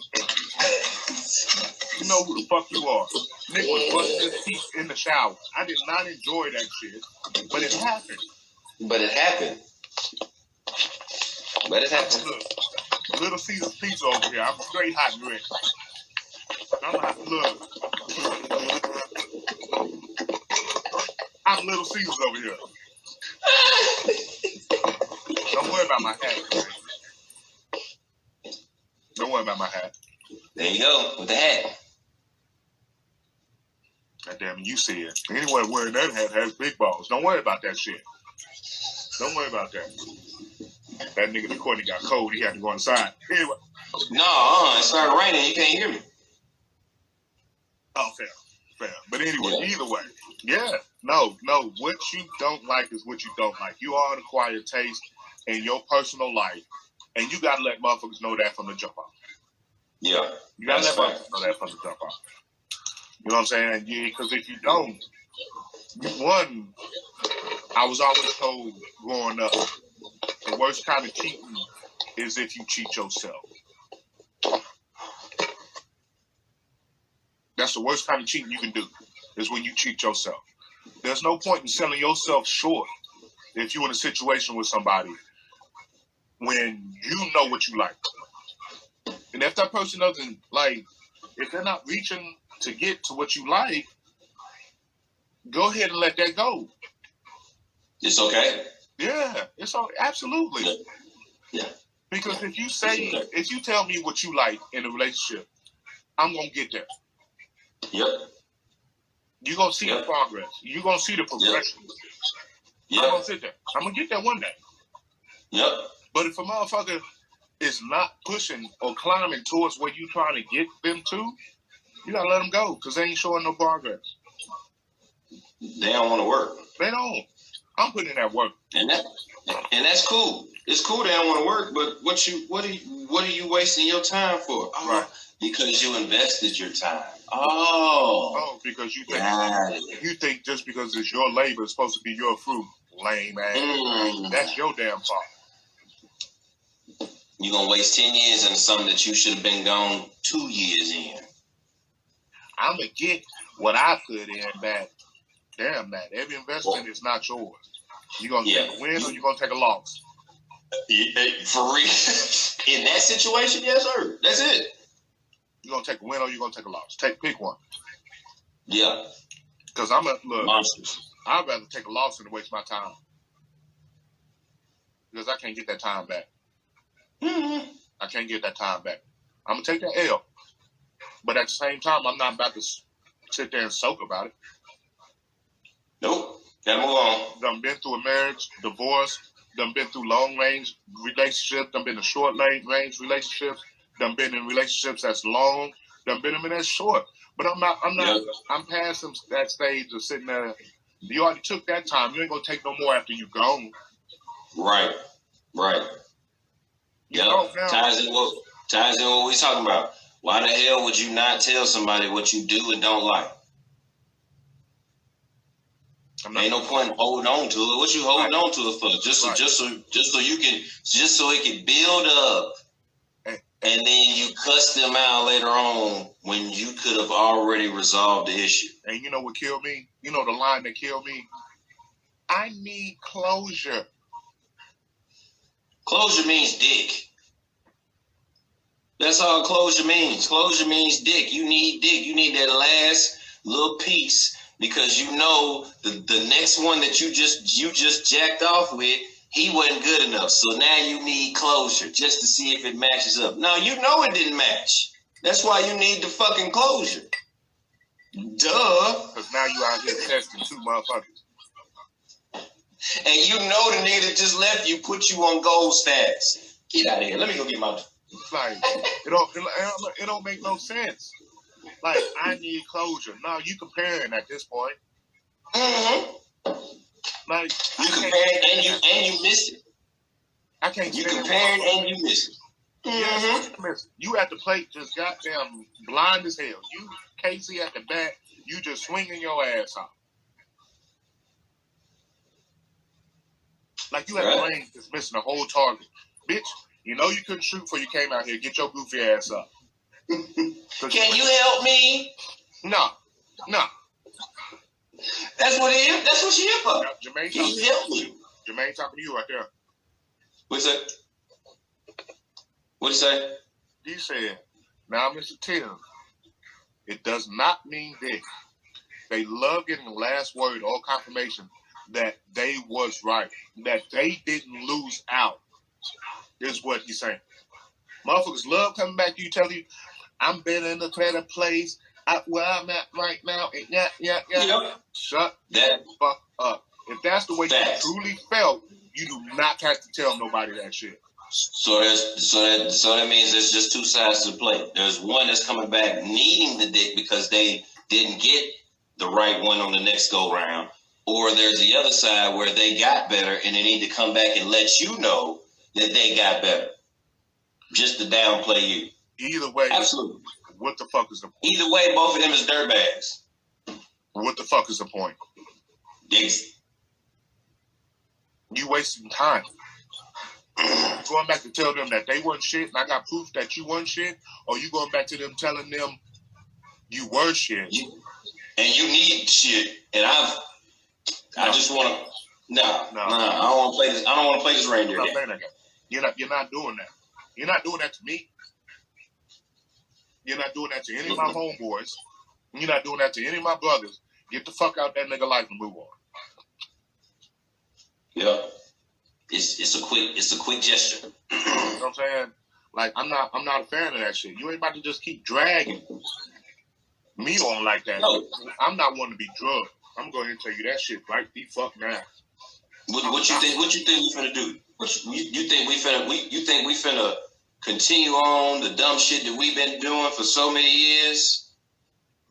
You know who the fuck you are. Nick was busting his teeth in the shower. I did not enjoy that shit, but it happened. But it happened. Look, Little Caesar's pizza over here. I'm straight hot and ready. I'm gonna have to look. I'm Little Caesar's over here. Don't worry about my hat. Don't worry about my hat. There you go with the hat. God damn it, you see it. Anyone wearing that hat has big balls. Don't worry about that shit. Don't worry about that. That nigga the Courtney got cold. He had to go inside. Anyway. No, it started raining. You can't hear me. Oh, fair. But anyway, either way. Yeah. No. What you don't like is what you don't like. You are an acquired taste in your personal life. And you got to let motherfuckers know that from the jump off. Yeah. You got to let motherfuckers know that from the jump off. You know what I'm saying? Yeah, because if you don't, I was always told growing up, the worst kind of cheating is if you cheat yourself. That's the worst kind of cheating you can do, is when you cheat yourself. There's no point in selling yourself short if you're in a situation with somebody when you know what you like. And if that person doesn't, like, if they're not reaching to get to what you like, go ahead and let that go. It's okay. Yeah, it's okay. Absolutely. Yeah. Because if you tell me what you like in a relationship, I'm going to get there. Yep. You're going to see the progress. You're going to see the progression. Yep. I'm going to sit there. I'm going to get there one day. Yep. But if a motherfucker is not pushing or climbing towards where you're trying to get them to, you got to let them go because they ain't showing no progress. They don't want to work. They don't. I'm putting in that work. And that's cool. It's cool they don't want to work, but what are you wasting your time for? Oh, right. Because you invested your time. Oh, because you think just because it's your labor, it's supposed to be your fruit. Lame ass. That's your damn fault. You're gonna waste 10 years on something that you should have been gone 2 years in. I'm gonna get what I put in back. Damn that. Every investment is not yours. You're gonna take a win or you're gonna take a loss. For real. In that situation, yes, sir. That's it. You're gonna take a win or you're gonna take a loss. Pick one. Yeah. Because I'm a look. Monsters. I'd rather take a loss than waste my time. Because I can't get that time back. Mm-hmm. I can't get that time back. I'm gonna take that L. But at the same time, I'm not about to sit there and soak about it. Nope. Gotta move on. Done been through a marriage, divorce, done been through long range relationships, done been in short range relationships, done been in relationships that's long, done been in that's short. But I'm past that stage of sitting there You already took that time. You ain't gonna take no more after you gone. Right. You Yep. know, now, Ties in what we talking about. Why the hell would you not tell somebody what you do and don't like? Ain't no point in holding on to it. What you holding on to it for? Just so it can build up, and then you cuss them out later on when you could have already resolved the issue. And you know what killed me? You know the line that killed me? I need closure. Closure means dick. That's all closure means. Closure means dick. You need dick. You need that last little piece because you know the next one that you just jacked off with, he wasn't good enough. So now you need closure just to see if it matches up. No, you know it didn't match. That's why you need the fucking closure. Duh. Because now you out here testing two motherfuckers. And you know the nigga that just left you put you on gold status. Get out of here. Let me go get my... Like, it don't make no sense. Like, I need closure. No, you comparing at this point. Mm-hmm. Like, you comparing and you missed it. I can't. You comparing and you missed it. Mm-hmm. Yes, you at the plate just goddamn blind as hell. You Casey at the bat, you just swinging your ass off. Like you at the range just missing a whole target. Bitch, you know you couldn't shoot before you came out here. Get your goofy ass up. Can you help me? No. That's what it is. That's what she here for. Jermaine, can you help me? Jermaine talking to you right there. What's that? What'd he say? He said, now, Mr. Tim, it does not mean that they love getting the last word or confirmation that they was right, that they didn't lose out, is what he's saying. Motherfuckers love coming back to you, telling you, I'm better in a better place, where I'm at right now. Yeah. Yep. Shut the fuck up. If that's the way you truly felt, you do not have to tell nobody that shit. So that means there's just two sides to the plate. There's one that's coming back needing the dick because they didn't get the right one on the next go round, or there's the other side where they got better and they need to come back and let you know that they got better, just to downplay you. Either way, absolutely. What the fuck is the point? Either way, both of them is dirtbags. What the fuck is the point? You wasting time. Going back to tell them that they weren't shit and I got proof that you weren't shit, or you going back to them telling them you were shit. And you need shit. And I just want to I don't want to play this. I don't want to play this reindeer game. You're not doing that. You're not doing that to me. You're not doing that to any of my homeboys. You're not doing that to any of my brothers. Get the fuck out that nigga life and move on. Yeah. It's a quick gesture. You know what I'm saying? Like I'm not a fan of that shit. You ain't about to just keep dragging me on like that. No. I'm not one to be drugged. I'm going to tell you that shit right the fuck now. What you think we finna do? You think we finna continue on the dumb shit that we've been doing for so many years?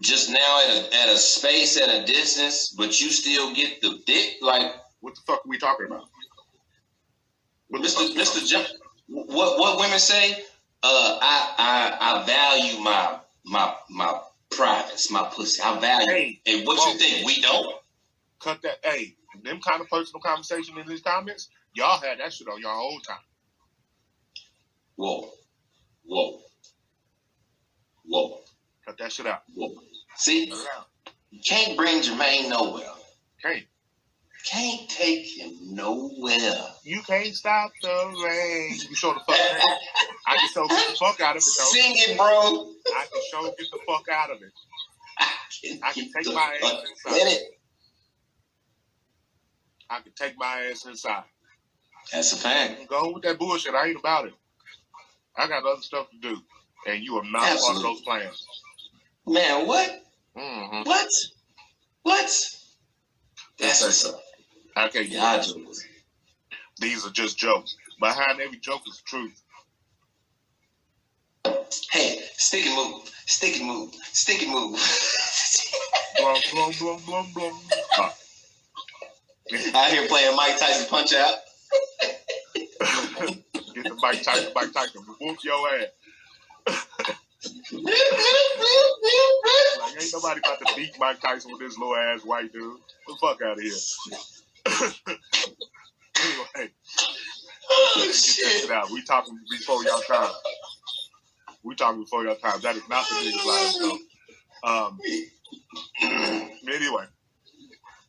Just now at a space, at a distance, but you still get the dick? Like, what the fuck are we talking about? Mr. Jump, what women say? I value my privates, my pussy. I value. Hey, and what you think? We don't? Cut that. Hey, them kind of personal conversation in these comments, y'all had that shit on your whole time. Whoa. Cut that shit out. Whoa. See? You can't bring Jermaine nowhere. Can't take him nowhere. You can't stop the rain. You show the fuck out. I can show get the fuck out of it, though. Sing it, bro. I can show get the fuck out of it. I can take my ass inside. I can take my ass inside. That's a fact. Go with that bullshit. I ain't about it. I got other stuff to do. And you are not part of those plans. Man, what? Mm-hmm. What? That's what's up. Okay, yeah. These are just jokes. Behind every joke is the truth. Hey, stick and move. Blum, blum, blum, blum, blum. Out here playing Mike Tyson Punch Out. Get the Mike Tyson, whoop your ass. Like, ain't nobody about to beat Mike Tyson with this little ass white dude. Get the fuck out of here. Anyway, get this out. We talking before y'all time. That is not the niggas live. So, anyway,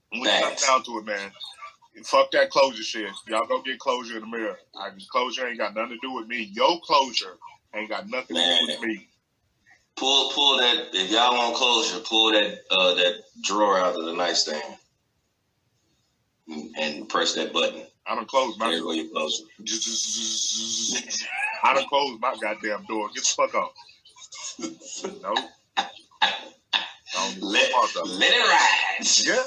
when we come down to it, man, fuck that closure shit. Y'all go get closure in the mirror. Closure ain't got nothing to do with me. Your closure ain't got nothing to do with me. Pull that. If y'all want closure, pull that drawer out of the nightstand and press that button. I done closed my door. You close I done closed my goddamn door. Get the fuck off. No. Let it ride. Yeah.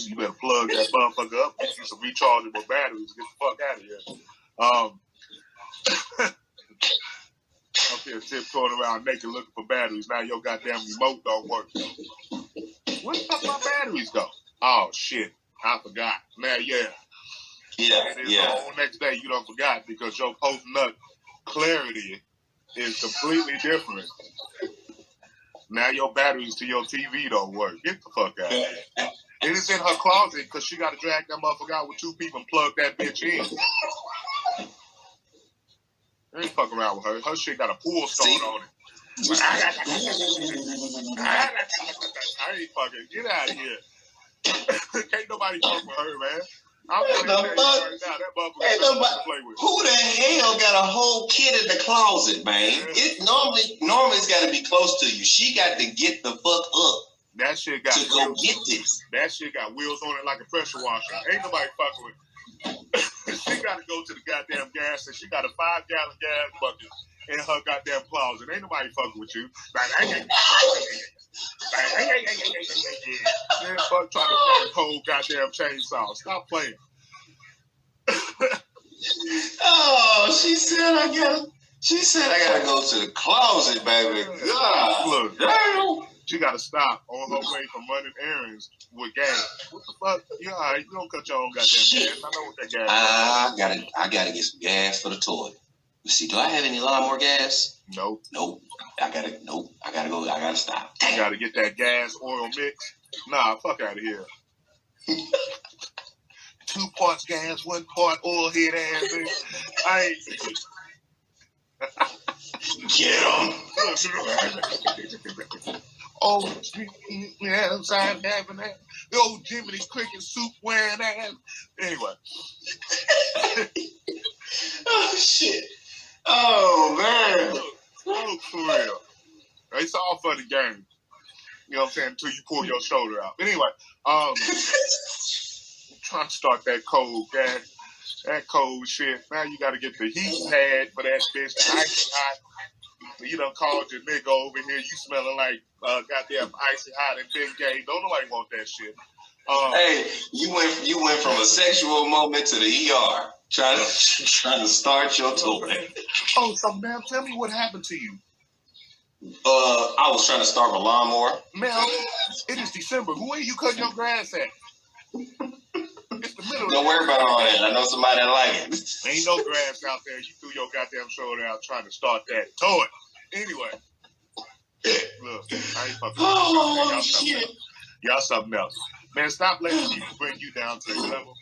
You better plug that motherfucker up. Get you some rechargeable batteries. Get the fuck out of here. Up here tiptoeing around naked looking for batteries. Now your goddamn remote don't work. Where the fuck my batteries go? Oh shit. I forgot. Now Yeah. The next day you don't forgot because your post-nut clarity is completely different. Now your batteries to your TV don't work. Get the fuck out of here. It is in her closet because she got to drag that motherfucker out with two people and plug that bitch in. I ain't fucking around with her. Her shit got a pool stone on it. I ain't fucking. Get out of here. Can't nobody fuck with her, man. I'm going to tell you right now, that motherfucker to play with. Who the hell got a whole kid in the closet, man? It normally it's got to be close to you. She got to get the fuck up. That shit got to go get this. That shit got wheels on it like a pressure washer. Ain't nobody fucking with. She got to go to the goddamn gas and she got a 5-gallon gas bucket in her goddamn closet. Ain't nobody fucking with you. Man, fuck trying to find a cold goddamn chainsaw. Stop playing. Oh, she said I gotta go to the closet, baby. God. Look, she gotta stop on her way from running errands with gas. What the fuck? You alright? You don't cut your own goddamn gas. I know what that gas is. I gotta get some gas for the toilet. Let's see, do I have any lawnmower gas? Nope. I gotta go. I gotta stop. Damn. You gotta get that gas oil mix. Nah, fuck out of here. 2 parts gas, 1 part oil head ass. I ain't. Get him. Oh, yeah, I'm having that. The old Jiminy Cricket soup wearing ass. Anyway. Oh, shit. Oh, man. Look, for real. It's all for the game. You know what I'm saying? Until you pull your shoulder out. Anyway, I'm trying to start that cold gas. That cold shit. Now you got to get the heat pad for that bitch. The icy hot. You done called your nigga over here. You smelling like goddamn icy hot and big gay. Don't nobody want that shit. Hey, you went from a sexual moment to the ER. Trying to start your toilet. Oh, so man, tell me what happened to you. I was trying to start my lawnmower. Man, it is December. Where you cutting your grass at? It's the middle. Don't worry about all that. I know somebody that like it. Ain't no grass out there. You threw your goddamn shoulder out trying to start that toilet. Anyway, look, I ain't fucking. Oh shit! Y'all something else, man. Stop letting people bring you down to the level.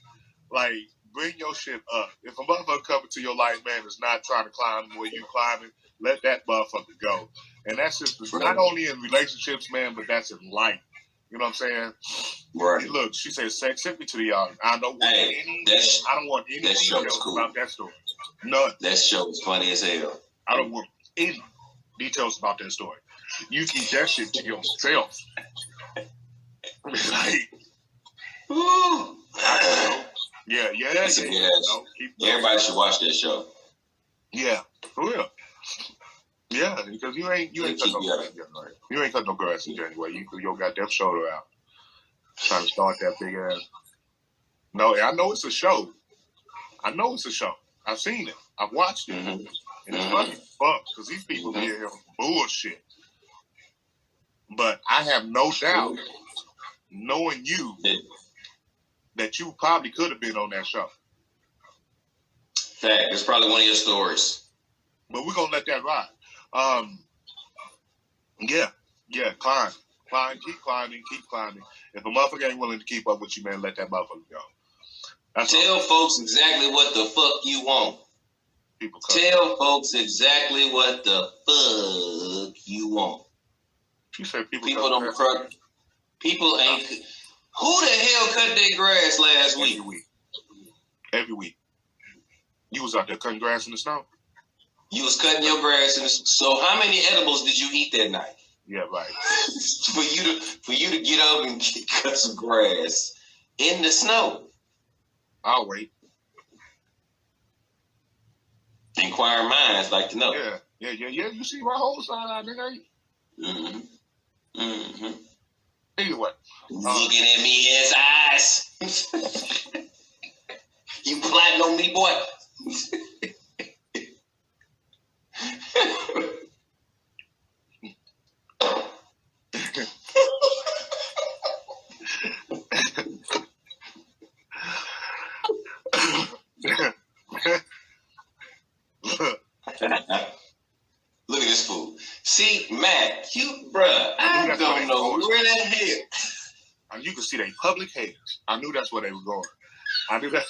Like, bring your shit up. If a motherfucker coming to your life, man, is not trying to climb where you climbing, let that motherfucker go. And that's just not only in relationships, man, but that's in life. You know what I'm saying? Right. Look, she said, "Sex sent me to the yard." I don't want I don't want any details about that story. None. That show was funny as hell. I don't want any details about that story. You keep that shit to yourself. Like, ooh. Yeah. Everybody should watch that show. Yeah, for real. Yeah, because you ain't cut no grass in January. You ain't cut no grass in January. You threw your goddamn shoulder out trying to start that big ass. No, I know it's a show. I've seen it. I've watched it. Mm-hmm. And it's funny as fuck because these people be here bullshit. But I have no doubt knowing you, Yeah. that you probably could have been on that show. Fact. It's probably one of your stories. But we're going to let that ride. Yeah, climb. Keep climbing. If a motherfucker ain't willing to keep up with you, man, let that motherfucker go. Tell folks exactly what the fuck you want. Tell folks exactly what the fuck you want. You said people don't cut. People ain't. Who the hell cut their grass last week? Every week. You was out there cutting grass in the snow? You was cutting your grass in the snow. So how many edibles did you eat that night? Yeah, right. for you to get up and cut some grass in the snow. I'll wait. Inquiring minds like to know. Yeah. You see my whole side out, nigga. Anyway. Looking at me in his eyes. You plotting on me, boy. Look at this fool. See, Matt, I don't know where the hell. And you can see they public haters. I knew that's where they were going. I knew that.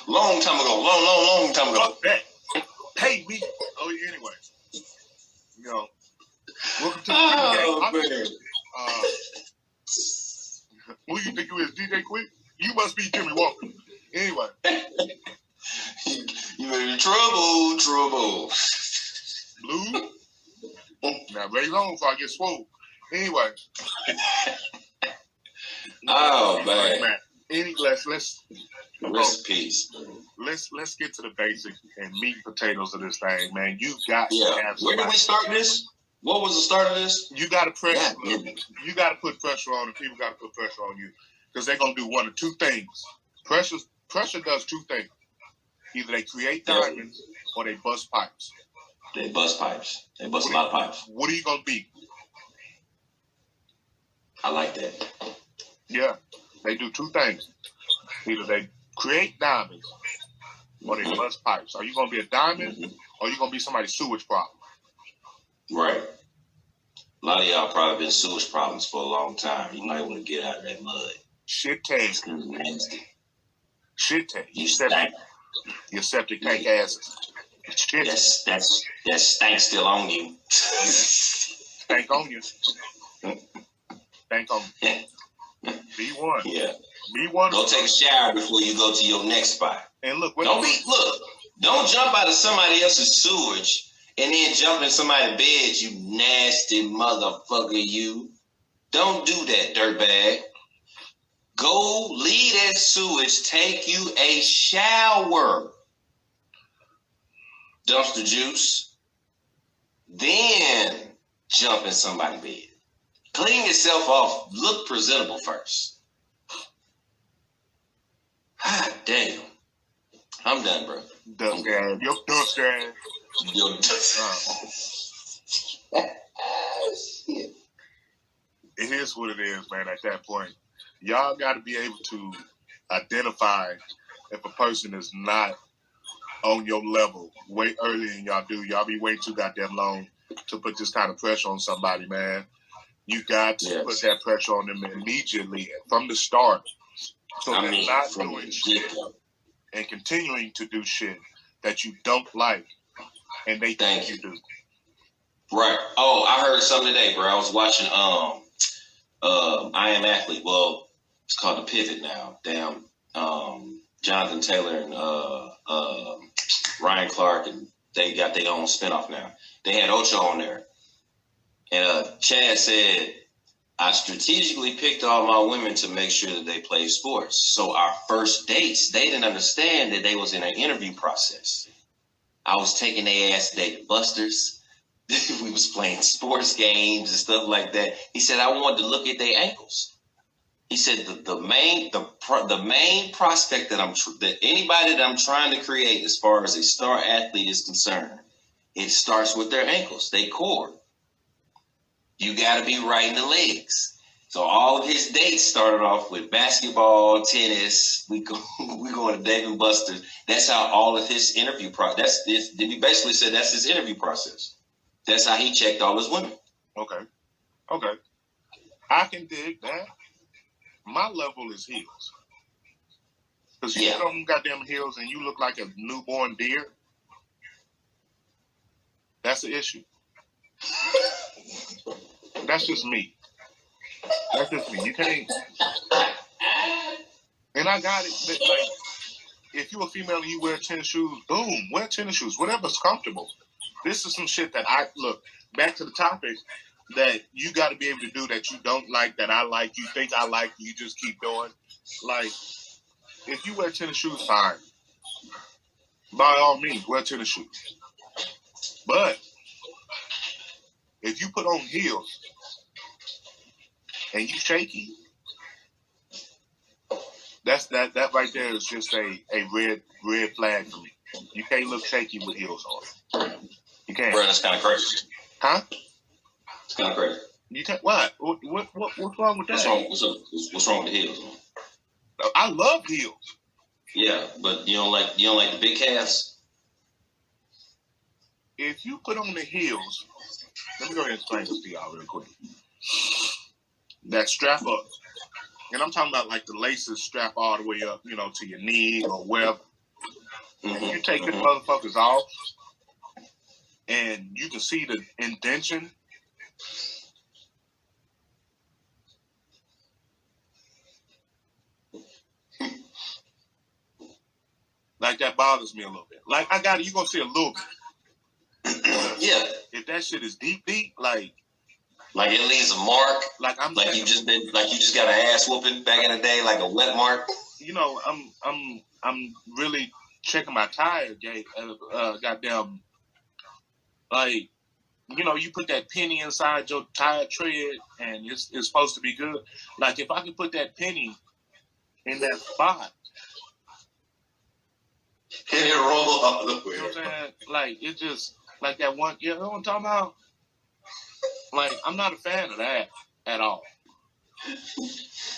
Long time ago. Long time ago. Fuck that. Hey, anyway. You know, welcome to the game. Who you think you is, DJ Quick? You must be Jimmy Walker. Anyway. You in trouble. Blue? Now, raise on before I get swole. Anyway. Oh, man. Let's rest in peace. Let's get to the basics and meat and potatoes of this thing, man. You got to have somebody. Where did we start this? What was the start of this? You got to pressure. You got to put pressure on, and people got to put pressure on you because they're gonna do one of two things. Pressure does two things. Either they create diamonds or they bust pipes. They bust pipes. They bust a lot of pipes. What are you gonna be? I like that. Yeah, they do two things. Either they create diamonds or they bust pipes. Are you gonna be a diamond or are you gonna be somebody's sewage problem? Right. A lot of y'all probably been sewage problems for a long time. You might want to get out of that mud. Shit tank. Nasty. Shit tank. You stank. Your septic tank asses. Shit. That stank still on you. Stank on you. Stank on you. Be one. Yeah. Be one. Go take a shower before you go to your next spot. And look. Don't jump out of somebody else's sewage and then jump in somebody's bed, you nasty motherfucker, you. Don't do that, dirtbag. Go leave that sewage, take you a shower. Dumpster juice. Then jump in somebody's bed. Clean yourself off. Look presentable first. Ah, damn. I'm done, bro. Dust ass. Your dust ass. Your dust Shit. It is what it is, man, at that point. Y'all got to be able to identify if a person is not on your level way earlier than y'all do. Y'all be way too goddamn long to put this kind of pressure on somebody, man. You got to put that pressure on them immediately from the start. So they're not doing shit and continuing to do shit that you don't like and they think you do. Right. Oh, I heard something today, bro. I was watching I Am Athlete. Well, it's called The Pivot now. Damn. Jonathan Taylor and Ryan Clark, and they got their own spinoff now. They had Ocho on there. And Chad said, I strategically picked all my women to make sure that they play sports. So our first dates, they didn't understand that they was in an interview process. I was taking their ass to date Busters. We was playing sports games and stuff like that. He said, I wanted to look at their ankles. He said the main prospect that anybody that I'm trying to create as far as a star athlete is concerned it starts with their ankles, they core. You got to be right in the legs. So all of his dates started off with basketball, tennis. We going to Dave and Buster's. That's how all of his interview process. He basically said that's his interview process. That's how he checked all his women. Okay. I can dig that. My level is heels. Because you put on goddamn heels and you look like a newborn deer. That's the issue. That's just me. You can't. And I got it. Like, if you're a female and you wear tennis shoes, boom, wear tennis shoes. Whatever's comfortable. This is some shit that look, back to the topic, that you got to be able to do that you don't like, that I like, you think I like, you just keep doing. Like, if you wear tennis shoes, fine. By all means, wear tennis shoes. But if you put on heels and you shaky, that right there is just a red flag for me. You can't look shaky with heels on. You can't. Bro, that's kind of crazy. Huh? It's kind of crazy. You can't. What? What's wrong with that? What's wrong with the heels, man? I love heels. Yeah, but you don't like the big calves. If you put on the heels, let me go ahead and explain this to y'all real quick. That strap up, and I'm talking about like the laces strap all the way up, to your knee or wherever. And you take the motherfuckers off, and you can see the indention. Like, that bothers me a little bit. Like, you're gonna see a little bit. Yeah. If that shit is deep, like it leaves a mark. You just got an ass whooping back in the day, like a wet mark. I'm really checking my tire gauge. Goddamn, like, you put that penny inside your tire tread, and it's supposed to be good. Like, if I can put that penny in that spot, and it roll all the way. You know what I'm saying? Like, it's just like that one. You know what I'm talking about? Like, I'm not a fan of that at all.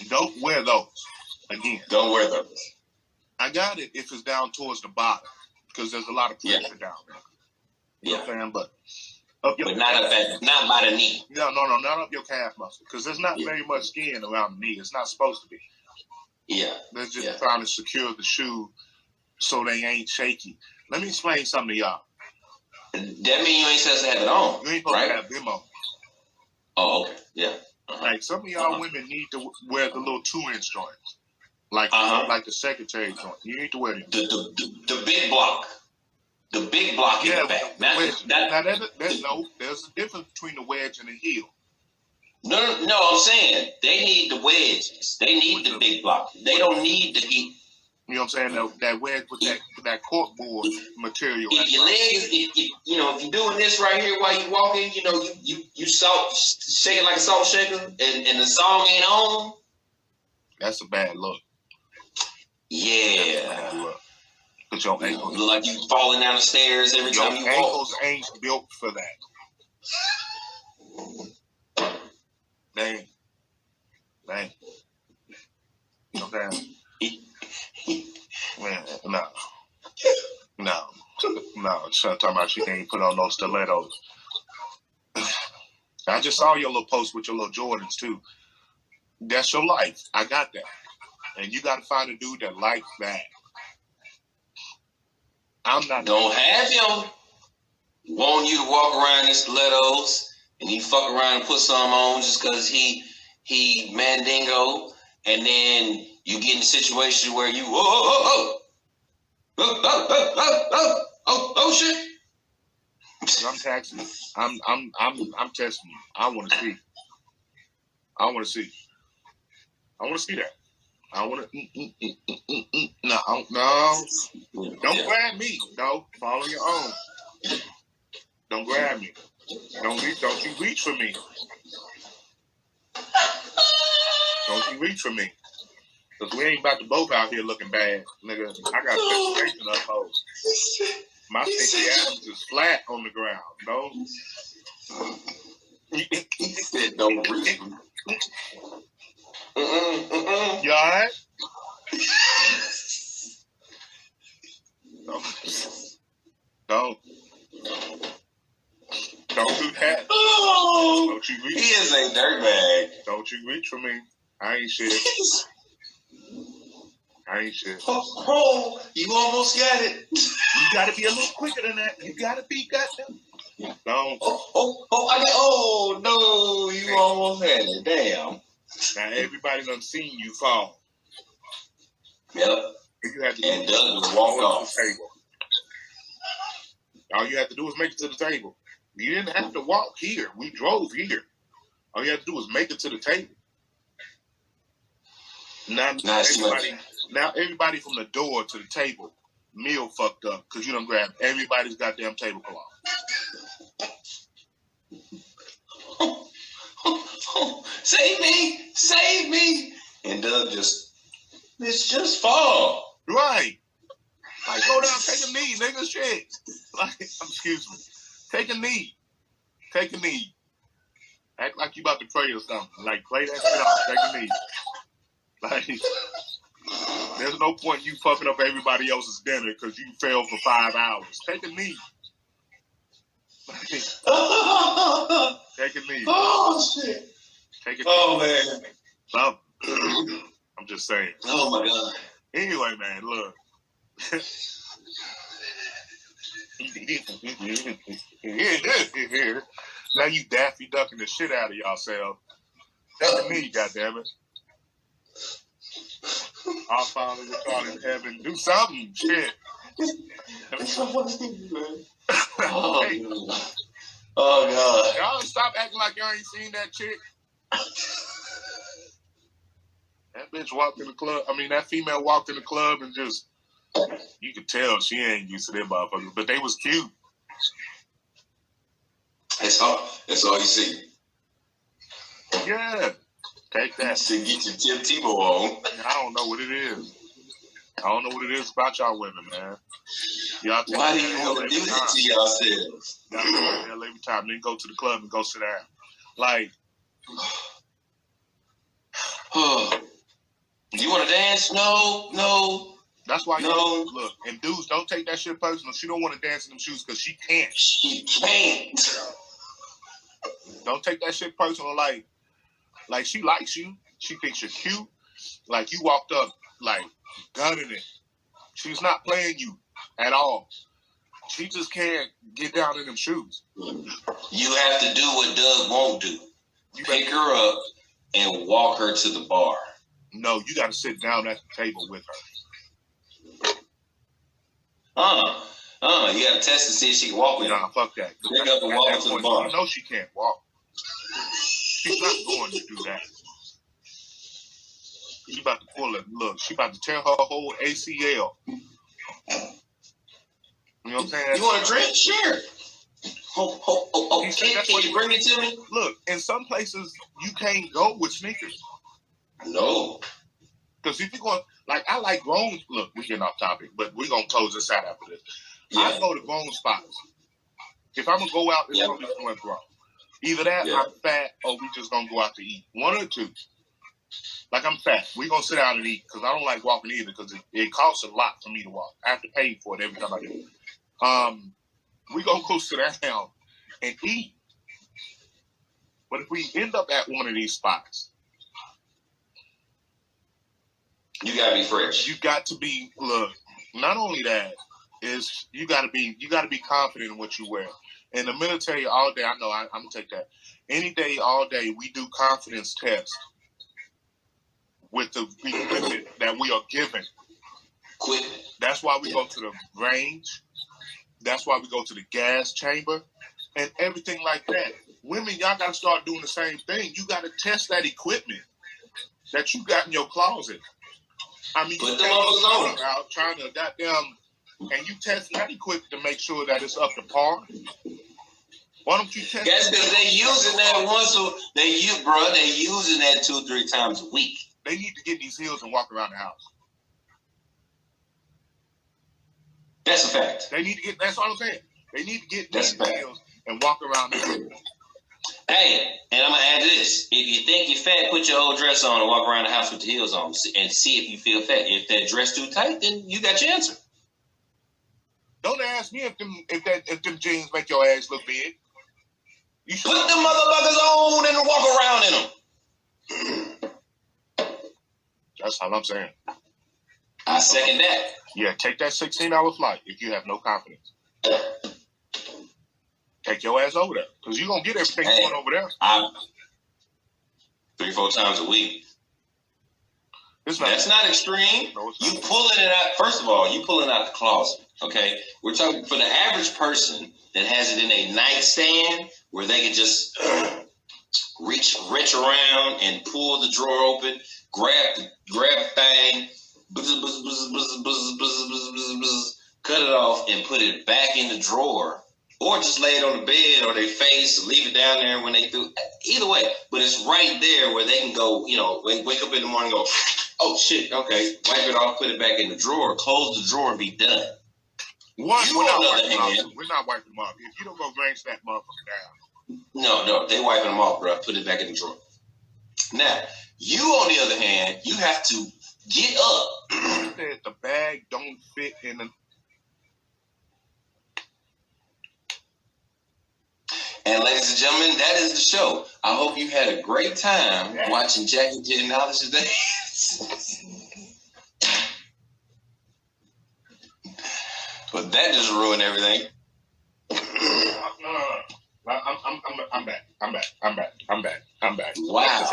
Don't wear those. Again. Don't wear those. I got it if it's down towards the bottom, because there's a lot of pressure down there. You know what I'm saying? But not by the knee. No, not up your calf muscle, because there's not very much skin around the knee. It's not supposed to be. Yeah. They're just trying to secure the shoe so they ain't shaky. Let me explain something to y'all. That means you ain't supposed to have it on. You ain't supposed to have them on. Oh, okay. Yeah. Like, some of y'all women need to wear the little 2-inch joints. Like the secretary joint. You need to wear them. The big block. The big block in the back. There's a difference between the wedge and the heel. No, I'm saying they need the wedges. They need the big block. They don't need the heat. You know what I'm saying? That wedge with that corkboard material. If your legs, if you're doing this right here while you're walking, you shaking like a salt shaker, and the song ain't on. That's a bad look. Yeah. That's a bad look. Cause your ankles look like you falling down the stairs every time you walk. Your ankles ain't built for that. Dang. You know what I'm saying? Man, no. She's talking about she can't put on no stilettos. I just saw your little post with your little Jordans too. That's your life. I got that. And you got to find a dude that likes that. I'm not. Don't have him want you to walk around in stilettos and he fuck around and put some on just because he mandingo, and then you get in a situation where you shit. I'm taxing. I'm testing you. I want to see. I want to see that. I want to. No. Don't grab me. No, follow your own. Don't grab me. Don't you reach for me. Don't you reach for me. Because we ain't about to both out here looking bad, nigga. I got separation up, hoes. My sticky Adams is flat on the ground. No. He said, "Don't reach me." You all right? Don't do that. Oh, Don't you reach. he is a dirtbag. Don't you reach for me. I ain't shit. I ain't shit. Oh, you almost got it. You gotta be a little quicker than that. You gotta be goddamn. Don't. Oh, no, you almost had it. Damn. Now everybody done seen you fall. Yep. You had to And Doug just walked off. the table. All you had to do was make it to the table. You didn't have to walk here. We drove here. All you had to do was make it to the table. Now everybody from the door to the table, meal fucked up because you done grabbed everybody's goddamn tablecloth. Save me! Save me! And Doug let's just fall. Right. Like, go down, take a knee, nigga, shit. Like, excuse me. Take a knee. Take a knee. Act like you about to pray or something. Like, play that shit out. Take a knee. Like, there's no point you fucking up everybody else's dinner because you failed for 5 hours. Take a knee. Like, take a knee. Oh, shit. Take a knee. Oh, man. I'm just saying. Oh, my God. Anyway, man, look. Now you Daffy ducking the shit out of yourself. Take a knee, goddammit. Our Father which art in heaven, do something, shit. Oh, Hey, God. y'all stop acting like y'all ain't seen that chick. That bitch walked in the club. I mean, that female walked in the club and just, you could tell she ain't used to them motherfuckers, but they was cute. That's all you see. Yeah. Take that. To get your Tim Tebow on. I don't know what it is. I don't know what it is about y'all women, man. Y'all take Why do you want to do that to yourselves? Y'all take that every time. Then go to the club and go sit down. Like, you want to dance? No. That's why No. Look, and dudes, don't take that shit personal. She don't want to dance in them shoes because she can't. She can't. Don't take that shit personal. Like she likes you. She thinks you're cute. Like you walked up, like gunning it. She's not playing you at all. She just can't get down in them shoes. You have to do what Doug won't do. Pick her up and walk her to the bar. No, you got to sit down at the table with her. You got to test to see if she can walk with you. Nah, fuck that. Pick up and walk her to the bar. You know she can't walk. She's not going to do that. She about to pull it. Look, she about to tear her whole ACL. You know what I'm saying? You want a drink? Sure. Can you bring it to me? Look, in some places, you can't go with sneakers. No. Because if you're going, like, I like grown, look, we're getting off topic, but we're going to close this out after this. Yeah. I go to grown spots. If I'm going to go out, it's going to be somewhere grown. Either that, I'm fat, or we just going to go out to eat. One or two. Like, I'm fat. We're going to sit down and eat, because I don't like walking either, because it costs a lot for me to walk. I have to pay for it every time I do. We're going to go sit down and eat. But if we end up at one of these spots, you gotta be fresh. You got to be, look, not only that, is you gotta be confident in what you wear. In the military all day, I know I'm gonna take that. Any day, all day, we do confidence tests with the equipment that we are given. That's why we go to the range. That's why we go to the gas chamber and everything like that. Women, y'all gotta start doing the same thing. You gotta test that equipment that you got in your closet. I mean, put you them on out trying to goddamn, and you test that equipment to make sure that it's up to par. Why don't you test? That's because they using that once. They using that 2-3 times a week. They need to get these heels and walk around the house. That's a fact. They need to get. That's all I'm saying. They need to get That's these heels and walk around. Hey, and I'm gonna add this: if you think you're fat, put your old dress on and walk around the house with the heels on, and see if you feel fat. If that dress too tight, then you got your answer. Don't ask me if them jeans make your ass look big. You should Put them motherfuckers on and walk around in them. That's all I'm saying. I second that. Yeah, take that $16 flight if you have no confidence. Take your ass over there because you're gonna get everything going over there. 3-4 times a week. That's not extreme. No, it's you not. pulling it out. First of all, you pulling out the closet. Okay, we're talking for the average person that has it in a nightstand where they can just reach around and pull the drawer open, grab the thing, cut it off, and put it back in the drawer, or just lay it on the bed or their face, leave it down there when they do. Either way, but it's right there where they can go. Wake up in the morning, and go, oh shit, okay, wipe it off, put it back in the drawer, close the drawer, and be done. We're not wiping them off. If you don't go range that motherfucker down. No, they wiping them off, bro. Put it back in the drawer. Now, you on the other hand, you have to get up. Said the bag don't fit in the. And ladies and gentlemen, that is the show. I hope you had a great time watching Jackie get knowledge today. But that just ruined everything. I'm back. Wow.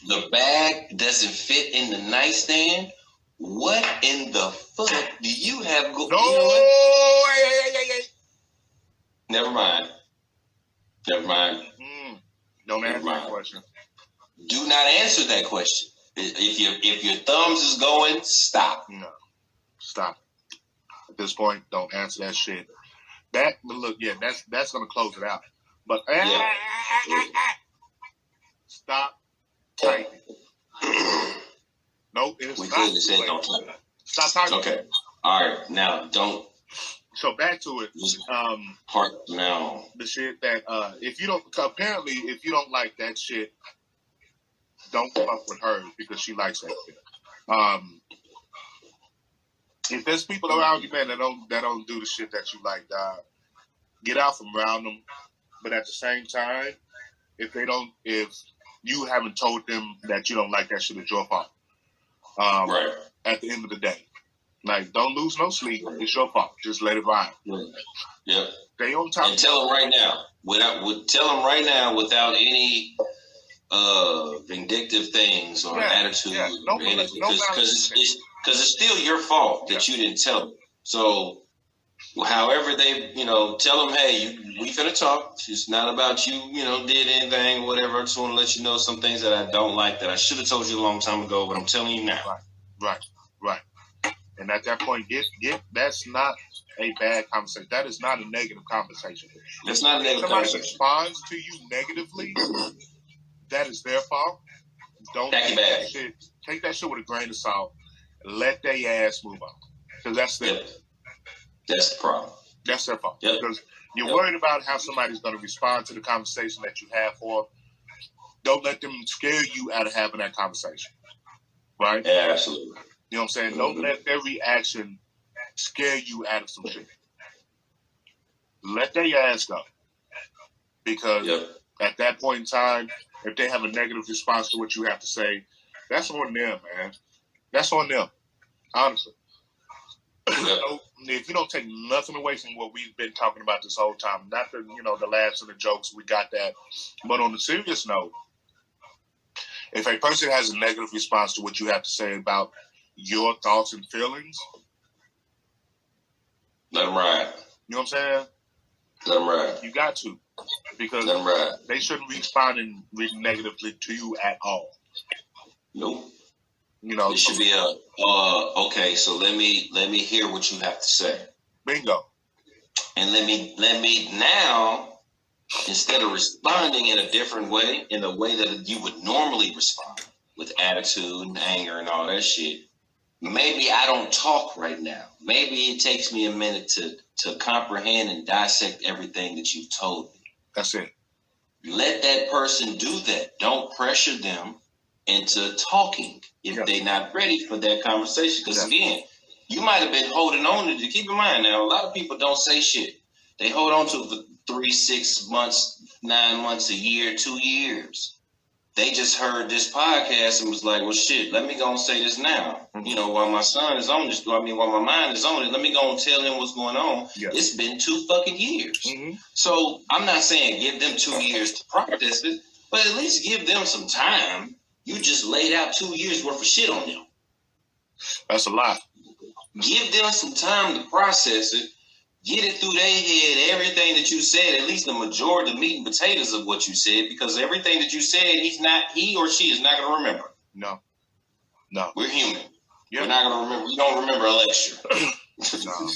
The bag doesn't fit in the nightstand? What in the fuck do you have going on? No, hey. Never mind. Don't answer that question. Do not answer that question. If your thumbs is going, stop. No. Stop. At this point, don't answer that shit. That's gonna close it out. But stop typing. Nope, it's we not. clearly said don't type. Stop typing. Okay. All right. Now don't. So back to it. Now the shit that if you don't like that shit, don't fuck with her because she likes that shit. If there's people around you, man, that don't do the shit that you like, get out from around them. But at the same time, if you haven't told them that you don't like that shit, it's your fault. right. At the end of the day, like, don't lose no sleep. It's your fault. Just let it ride. Yep. Stay on top. And tell them right now, without any vindictive things or attitude, because it's still your fault that you didn't tell them. So, however they, tell them, hey, we finna talk. It's not about you, did anything, whatever. I just want to let you know some things that I don't like that I should have told you a long time ago, but I'm telling you now. Right. And at that point, that's not a bad conversation. That is not a negative conversation. That's not a negative Somebody conversation. responds to you negatively, that is their fault. Don't take that shit with a grain of salt. Let their ass move on. Because that's their That's the problem. That's their fault. Yep. Because you're worried about how somebody's going to respond to the conversation that you have for. Don't let them scare you out of having that conversation. Right? Yeah, absolutely. You know what I'm saying? Don't let their reaction scare you out of some shit. Let their ass go. Because at that point in time, if they have a negative response to what you have to say, that's on them, man. That's on them. Honestly. If you don't take nothing away from what we've been talking about this whole time, not the the laughs and the jokes, we got that. But on the serious note, if a person has a negative response to what you have to say about your thoughts and feelings, let them ride. You know what I'm saying? Let them ride. You got to. Because let them ride. They shouldn't be responding negatively to you at all. Nope. It should be okay, so let me hear what you have to say. Bingo. And let me now, instead of responding in a different way, in the way that you would normally respond with attitude and anger and all that shit, maybe I don't talk right now. Maybe it takes me a minute to comprehend and dissect everything that you've told me. That's it. Let that person do that. Don't pressure them into talking if they're not ready for that conversation. Because again, you might have been holding on to. Keep in mind now, a lot of people don't say shit. They hold on to it for 3, 6 months, 9 months, a year, 2 years. They just heard this podcast and was like, well, shit, let me go and say this now. You know, while my son is on this, while my mind is on it, let me go and tell him what's going on. Yes. It's been 2 fucking years. Mm-hmm. So I'm not saying give them 2 years to process it, but at least give them some time. You just laid out 2 years worth of shit on them. That's a lot. Give them some time to process it. Get it through their head, everything that you said, at least the majority, the meat and potatoes of what you said, because everything that you said, he or she is not going to remember. No. We're human. Yep. We're not going to remember. We don't remember a lecture. No.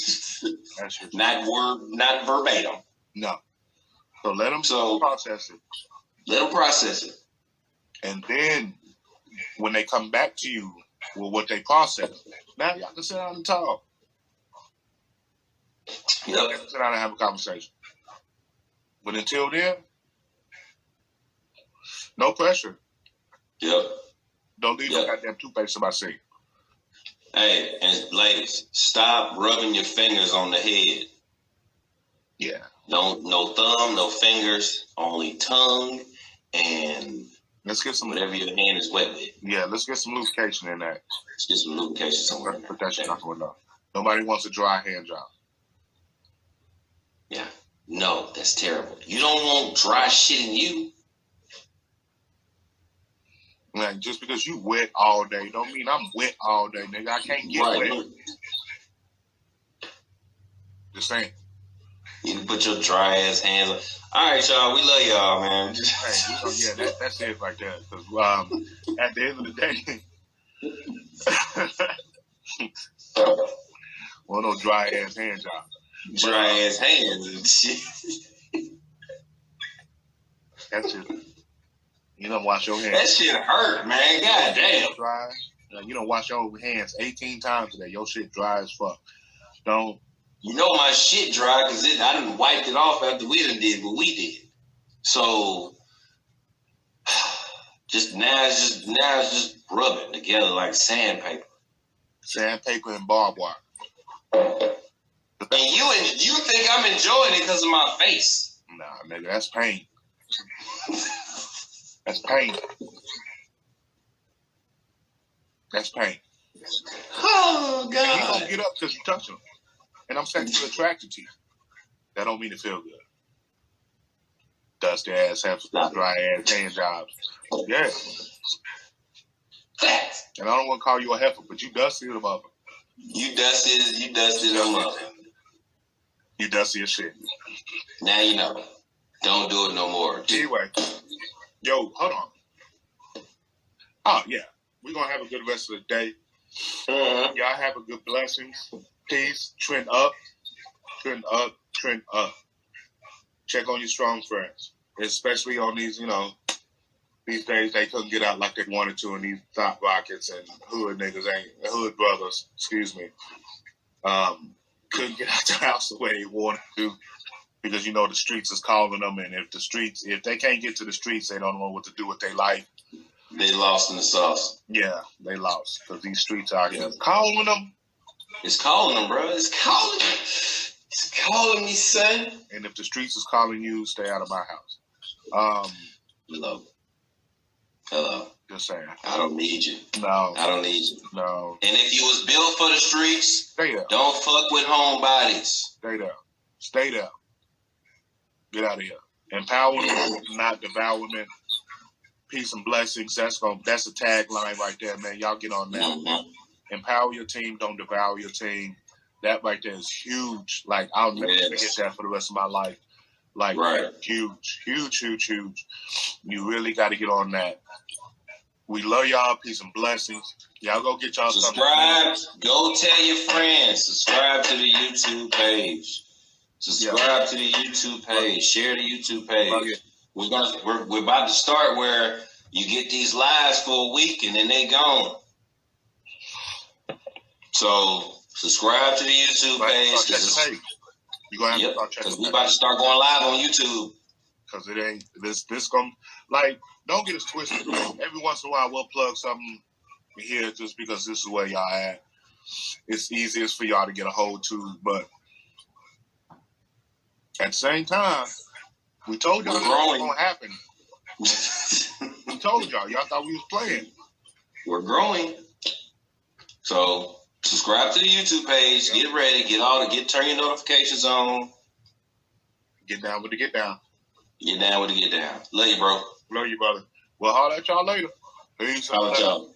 That's true. Not verbatim. No. So let them process it. Let them process it. And then when they come back to you with what they process, now y'all can sit down and talk. Yep. Sit down and have a conversation. But until then, no pressure. Yep. Don't leave no goddamn toothpaste in my sink. Hey, and ladies, stop rubbing your fingers on the head. Yeah. No thumb, no fingers, only tongue, and let's get some whatever your hand is wet with. Yeah, let's get some lubrication in that. Let's get some lubrication somewhere. Put that shit on enough. Nobody wants a dry hand job. Yeah. No, that's terrible. You don't want dry shit in you. Man, just because you wet all day don't mean I'm wet all day, nigga. I can't get wet. Just saying. You can put your dry ass hands on. All right, y'all. We love y'all, man. Hey, that's it right there. Because at the end of the day, well, no dry ass hand job. Dry ass hands and shit. That's it. You don't wash your hands. That shit hurt, man. God damn. Dry. You don't wash your hands 18 times today. Your shit dry as fuck. Don't. You know my shit dry because I done wiped it off after we done did what we did. So now it's just rubbing together like sandpaper. Sandpaper and barbed wire. And you think I'm enjoying it because of my face? Nah, nigga, that's pain. That's pain. That's pain. Oh God! And you gonna get up because you touch them, and I'm sexually attracted to you. That don't mean it feel good. Dusty ass, have some dry ass hand jobs. Yeah. And I don't want to call you a heifer, but you dusty as a mother. You dusty as a mother. You dusty as shit. Now you know. Don't do it no more. Anyway, yo, hold on. Oh yeah, we're gonna have a good rest of the day. Mm-hmm. Y'all have a good blessings. Peace. Trend up. Trend up. Trend up. Check on your strong friends, especially on these, these days they couldn't get out like they wanted to, and these top rockets and hood brothers, couldn't get out the house the way they wanted to because the streets is calling them, and if they can't get to the streets, they don't know what to do with their life. They lost in the sauce. Yeah, they lost because these streets out here calling them. It's calling them, bro. It's calling. It's calling me, son. And if the streets is calling you, stay out of my house. Hello. Just saying. I don't need you. No. I don't need you. No. And if you was built for the streets, stay there. Don't fuck with homebodies. Stay there. Stay there. Get out of here. Empowerment, not devourment. Peace and blessings. That's a tagline right there, man. Y'all get on that. Mm-hmm. Empower your team. Don't devour your team. That right there is huge. Like, I'll never forget that for the rest of my life. Like, huge. You really got to get on that. We love y'all. Peace and blessings. Y'all go get y'all subscribe. Go tell your friends. Subscribe to the YouTube page. Subscribe to the YouTube page. Share the YouTube page. We're about to start where you get these lives for a week and then they gone. So subscribe to the YouTube page. You're gonna have to start checking. Because we about to start going live on YouTube. Because it ain't this gonna, like, don't get us twisted. Every once in a while we'll plug something here just because this is where y'all at. It's easiest for y'all to get a hold to, but at the same time, we told y'all that was gonna happen. We told y'all thought we was playing. We're growing. So subscribe to the YouTube page. Yep. Get ready. Turn your notifications on. Get down with the get down. Get down with the get down. Love you, bro. Love you, brother. Well, holler at y'all later. Peace. Holler at y'all.